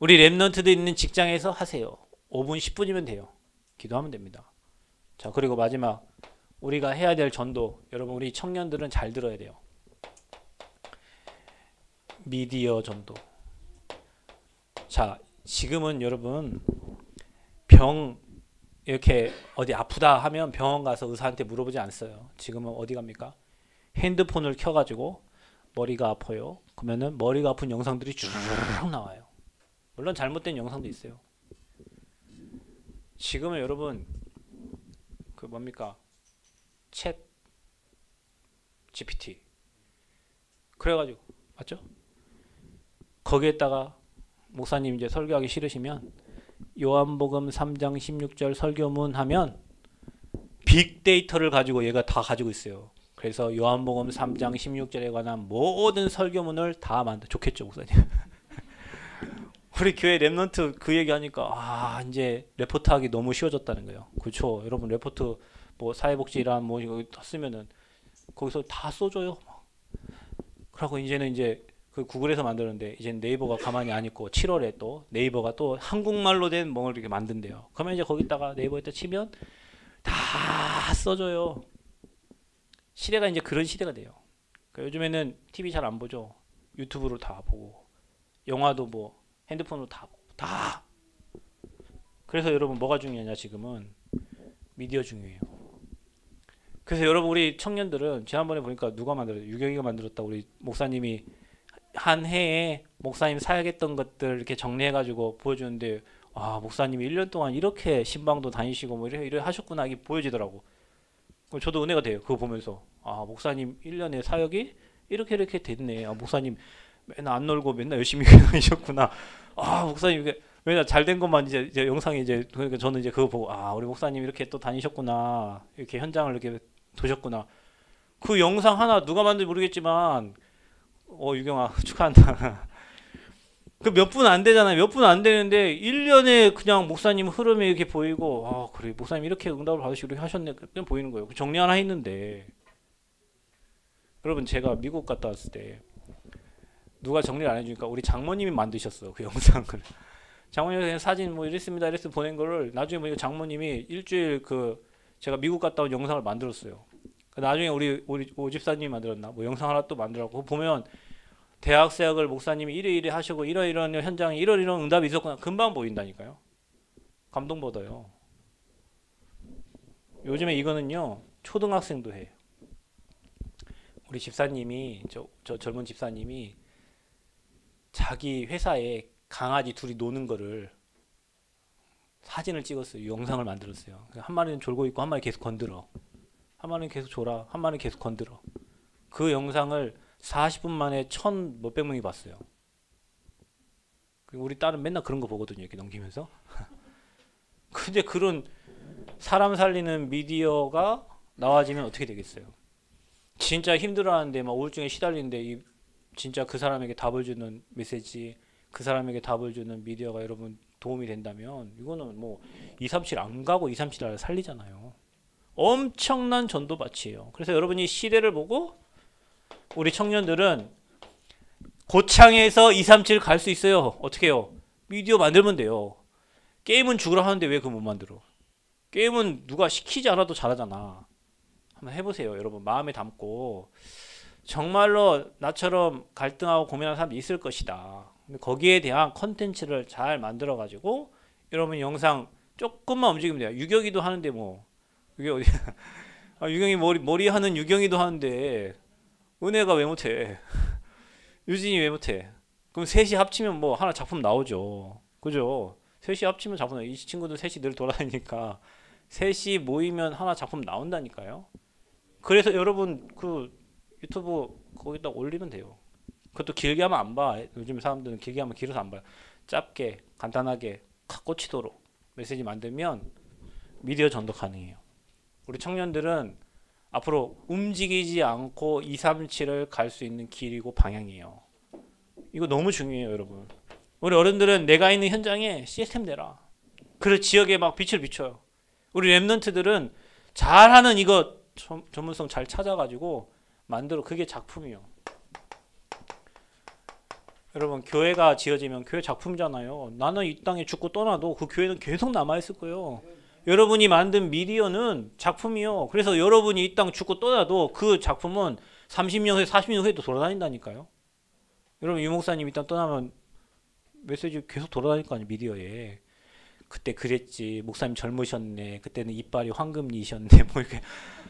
우리 랩런트들 있는 직장에서 하세요. 5분 10분이면 돼요. 기도하면 됩니다. 자, 그리고 마지막 우리가 해야 될 전도, 여러분 우리 청년들은 잘 들어야 돼요. 미디어 전도. 자, 지금은 여러분 병 이렇게 어디 아프다 하면 병원 가서 의사한테 물어보지 않았어요. 지금은 어디 갑니까? 핸드폰을 켜가지고 머리가 아파요. 그러면은 머리가 아픈 영상들이 쭉 나와요. 물론 잘못된 영상도 있어요. 지금은 여러분 그 뭡니까? 챗 GPT 그래가지고 맞죠? 거기에다가 목사님 이제 설교하기 싫으시면 요한복음 3장 16절 설교문 하면 빅데이터를 가지고 얘가 다 가지고 있어요. 그래서 요한복음 3장 16절에 관한 모든 설교문을 다 만들. 좋겠죠, 목사님? 우리 교회 랩런트 그 얘기하니까 이제 레포트 하기 너무 쉬워졌다는 거예요. 그렇죠? 여러분 레포트 뭐 사회복지란 뭐 이거 쓰면은 거기서 다 써줘요. 그러고 이제는 이제 그 구글에서 만드는데 이제 네이버가 가만히 안 있고 7월에 또 네이버가 또 한국말로 된 뭘 이렇게 만든대요. 그러면 이제 거기다가 네이버에다 치면 다 써줘요. 시대가 이제 그런 시대가 돼요. 그러니까 요즘에는 TV 잘 안 보죠. 유튜브로 다 보고 영화도 뭐 핸드폰으로 다 보고 다. 그래서 여러분 뭐가 중요하냐 지금은 미디어 중요해요. 그래서 여러분 우리 청년들은 지난번에 보니까 누가 만들었어요? 유경이가 만들었다. 우리 목사님이 한 해에 목사님 사역했던 것들 이렇게 정리해가지고 보여주는데 목사님이 1년 동안 이렇게 신방도 다니시고 뭐 이래 하셨구나 이게 보여지더라고. 저도 은혜가 돼요. 그거 보면서 목사님 1년의 사역이 이렇게 됐네. 목사님 맨날 안 놀고 맨날 열심히 다니셨구나. 목사님 이게 맨날 잘된 것만 이제 영상이 이제 그러니까 저는 이제 그거 보고 우리 목사님 이렇게 또 다니셨구나. 이렇게 현장을 이렇게 도셨구나. 그 영상 하나 누가 만든지 모르겠지만 유경아 축하한다. 그 몇 분 안 되잖아요. 몇 분 안 되는데 1년에 그냥 목사님 흐름이 이렇게 보이고 그래 목사님 이렇게 응답을 받으시고 이렇게 하셨네. 그냥 보이는 거예요. 정리 하나 했는데 여러분 제가 미국 갔다 왔을 때 누가 정리를 안 해주니까 우리 장모님이 만드셨어 그 영상을. 장모님이 그냥 사진 뭐 이랬습니다 이랬어 보낸 거를 나중에 보니까 장모님이 일주일 제가 미국 갔다 온 영상을 만들었어요. 나중에 우리 오집사님이 만들었나 뭐 영상 하나 또 만들었고 보면 대학 사역을 목사님이 이래 하시고 이런 현장에 이런 응답이 있었구나. 금방 보인다니까요. 감동받아요. 요즘에 이거는요 초등학생도 해요. 우리 집사님이 저 젊은 집사님이 자기 회사에 강아지 둘이 노는 거를 사진을 찍었어요. 영상을 만들었어요. 한 마리는 졸고 있고 한 마리 계속 건드려. 한 마리는 계속 졸아. 한 마리는 계속 건드려. 그 영상을 40분 만에 1,000 몇백 명이 봤어요. 우리 딸은 맨날 그런 거 보거든요. 이렇게 넘기면서. 근데 그런 사람 살리는 미디어가 나와지면 어떻게 되겠어요? 진짜 힘들어하는데 막 우울증에 시달리는데 진짜 그 사람에게 답을 주는 메시지, 그 사람에게 답을 주는 미디어가 여러분 도움이 된다면 이거는 뭐 237 안 가고 237을 살리잖아요. 엄청난 전도밭이에요. 그래서 여러분이 시대를 보고 우리 청년들은 고창에서 237 갈 수 있어요. 어떻게 해요? 미디어 만들면 돼요. 게임은 죽으라 하는데 왜 그거 못 만들어? 게임은 누가 시키지 않아도 잘하잖아. 한번 해보세요. 여러분 마음에 담고 정말로 나처럼 갈등하고 고민하는 사람이 있을 것이다. 거기에 대한 컨텐츠를 잘 만들어 가지고 여러분 영상 조금만 움직이면 돼요. 유경이도 하는데 뭐 이게 어디 유경이 머리 하는 유경이도 하는데 은혜가 왜 못해? 유진이 왜 못해? 그럼 셋이 합치면 뭐 하나 작품 나오죠. 그죠? 셋이 합치면 작품 나와요. 이 친구들 셋이 늘 돌아다니니까 셋이 모이면 하나 작품 나온다니까요. 그래서 여러분 그 유튜브 거기다 올리면 돼요. 그것도 길게 하면 안 봐. 요즘 사람들은 길게 하면 길어서 안 봐요. 짧게 간단하게 확 꽂히도록 메시지 만들면 미디어 전도 가능해요. 우리 청년들은 앞으로 움직이지 않고 237을 갈 수 있는 길이고 방향이에요. 이거 너무 중요해요, 여러분. 우리 어른들은 내가 있는 현장에 시스템 내라. 그 지역에 막 빛을 비춰요. 우리 랩런트들은 잘하는 이거 전문성 잘 찾아가지고 만들어. 그게 작품이요. 여러분 교회가 지어지면 교회 작품이잖아요. 나는 이 땅에 죽고 떠나도 그 교회는 계속 남아있을 거예요. 여러분이 만든 미디어는 작품이요. 그래서 여러분이 이 땅 죽고 떠나도 그 작품은 30년 후에 40년 후에도 돌아다닌다니까요. 여러분 유 목사님 이 땅 떠나면 메시지 계속 돌아다닐 거 아니에요. 미디어에. 그때 그랬지. 목사님 젊으셨네. 그때는 이빨이 황금이셨네. 뭐 이렇게.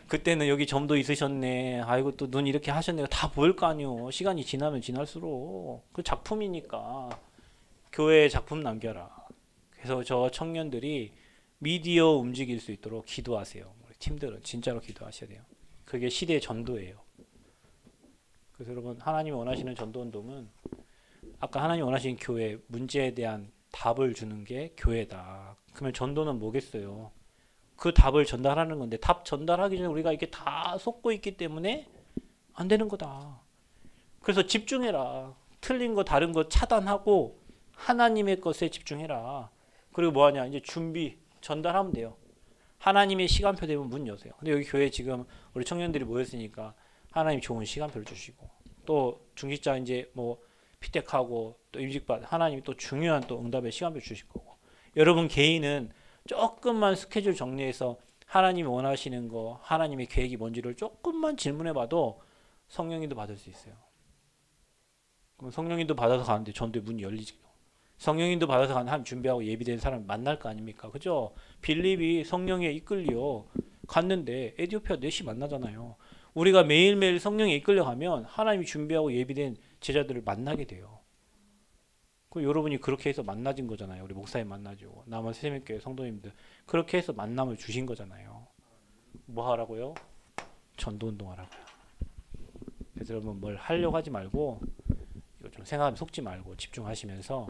그때는 여기 점도 있으셨네. 아이고 또 눈 이렇게 하셨네. 다 보일 거 아니에요. 시간이 지나면 지날수록. 그 작품이니까. 교회에 작품 남겨라. 그래서 저 청년들이 미디어 움직일 수 있도록 기도하세요. 우리 팀들은 진짜로 기도하셔야 돼요. 그게 시대의 전도예요. 그래서 여러분 하나님이 원하시는 전도운동은 아까 하나님이 원하시는 교회 문제에 대한 답을 주는 게 교회다. 그러면 전도는 뭐겠어요? 그 답을 전달하는 건데 답 전달하기 전에 우리가 이게 다 속고 있기 때문에 안 되는 거다. 그래서 집중해라. 틀린 거 다른 거 차단하고 하나님의 것에 집중해라. 그리고 뭐하냐 이제 준비 전달하면 돼요. 하나님의 시간표 되면 문 여세요. 근데 여기 교회 지금 우리 청년들이 모였으니까 하나님 좋은 시간표를 주시고 또 중직자 이제 뭐 피택하고 또 임직받 하나님이 또 중요한 또 응답의 시간표 주실 거고 여러분 개인은 조금만 스케줄 정리해서 하나님이 원하시는 거 하나님의 계획이 뭔지를 조금만 질문해 봐도 성령님도 받을 수 있어요. 그럼 성령님도 받아서 가는데 전도의 문이 열리죠. 성령님도 받아서 가는 하나님 준비하고 예비된 사람 만날 거 아닙니까? 그죠? 빌립이 성령에 이끌려 갔는데 에티오피아 넷이 만나잖아요. 우리가 매일매일 성령에 이끌려 가면 하나님이 준비하고 예비된 제자들을 만나게 돼요. 그 여러분이 그렇게 해서 만나진 거잖아요. 우리 목사님 만나죠. 남원 새세민교회 성도님들 그렇게 해서 만남을 주신 거잖아요. 뭐 하라고요? 전도운동 하라고요. 그래서 여러분 뭘 하려고 하지 말고 이거 좀 생각하면 속지 말고 집중하시면서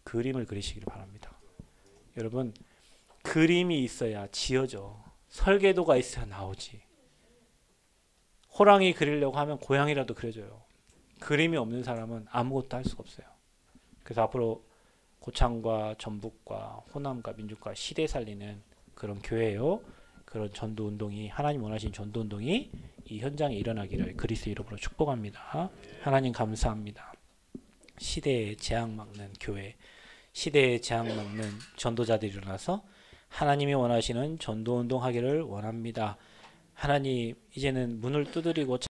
그림을 그리시기를 바랍니다. 여러분 그림이 있어야 지어져. 설계도가 있어야 나오지. 호랑이 그리려고 하면 고양이라도 그려줘요. 그림이 없는 사람은 아무것도 할 수가 없어요. 그래서 앞으로 고창과 전북과 호남과 민족과 시대 살리는 그런 교회요. 그런 전도운동이 하나님 원하신 전도운동이 이 현장에 일어나기를 그리스도의 이름으로 축복합니다. 하나님 감사합니다. 시대에 재앙 막는 교회, 시대에 재앙 막는 전도자들이 일어나서 하나님이 원하시는 전도운동 하기를 원합니다. 하나님 이제는 문을 두드리고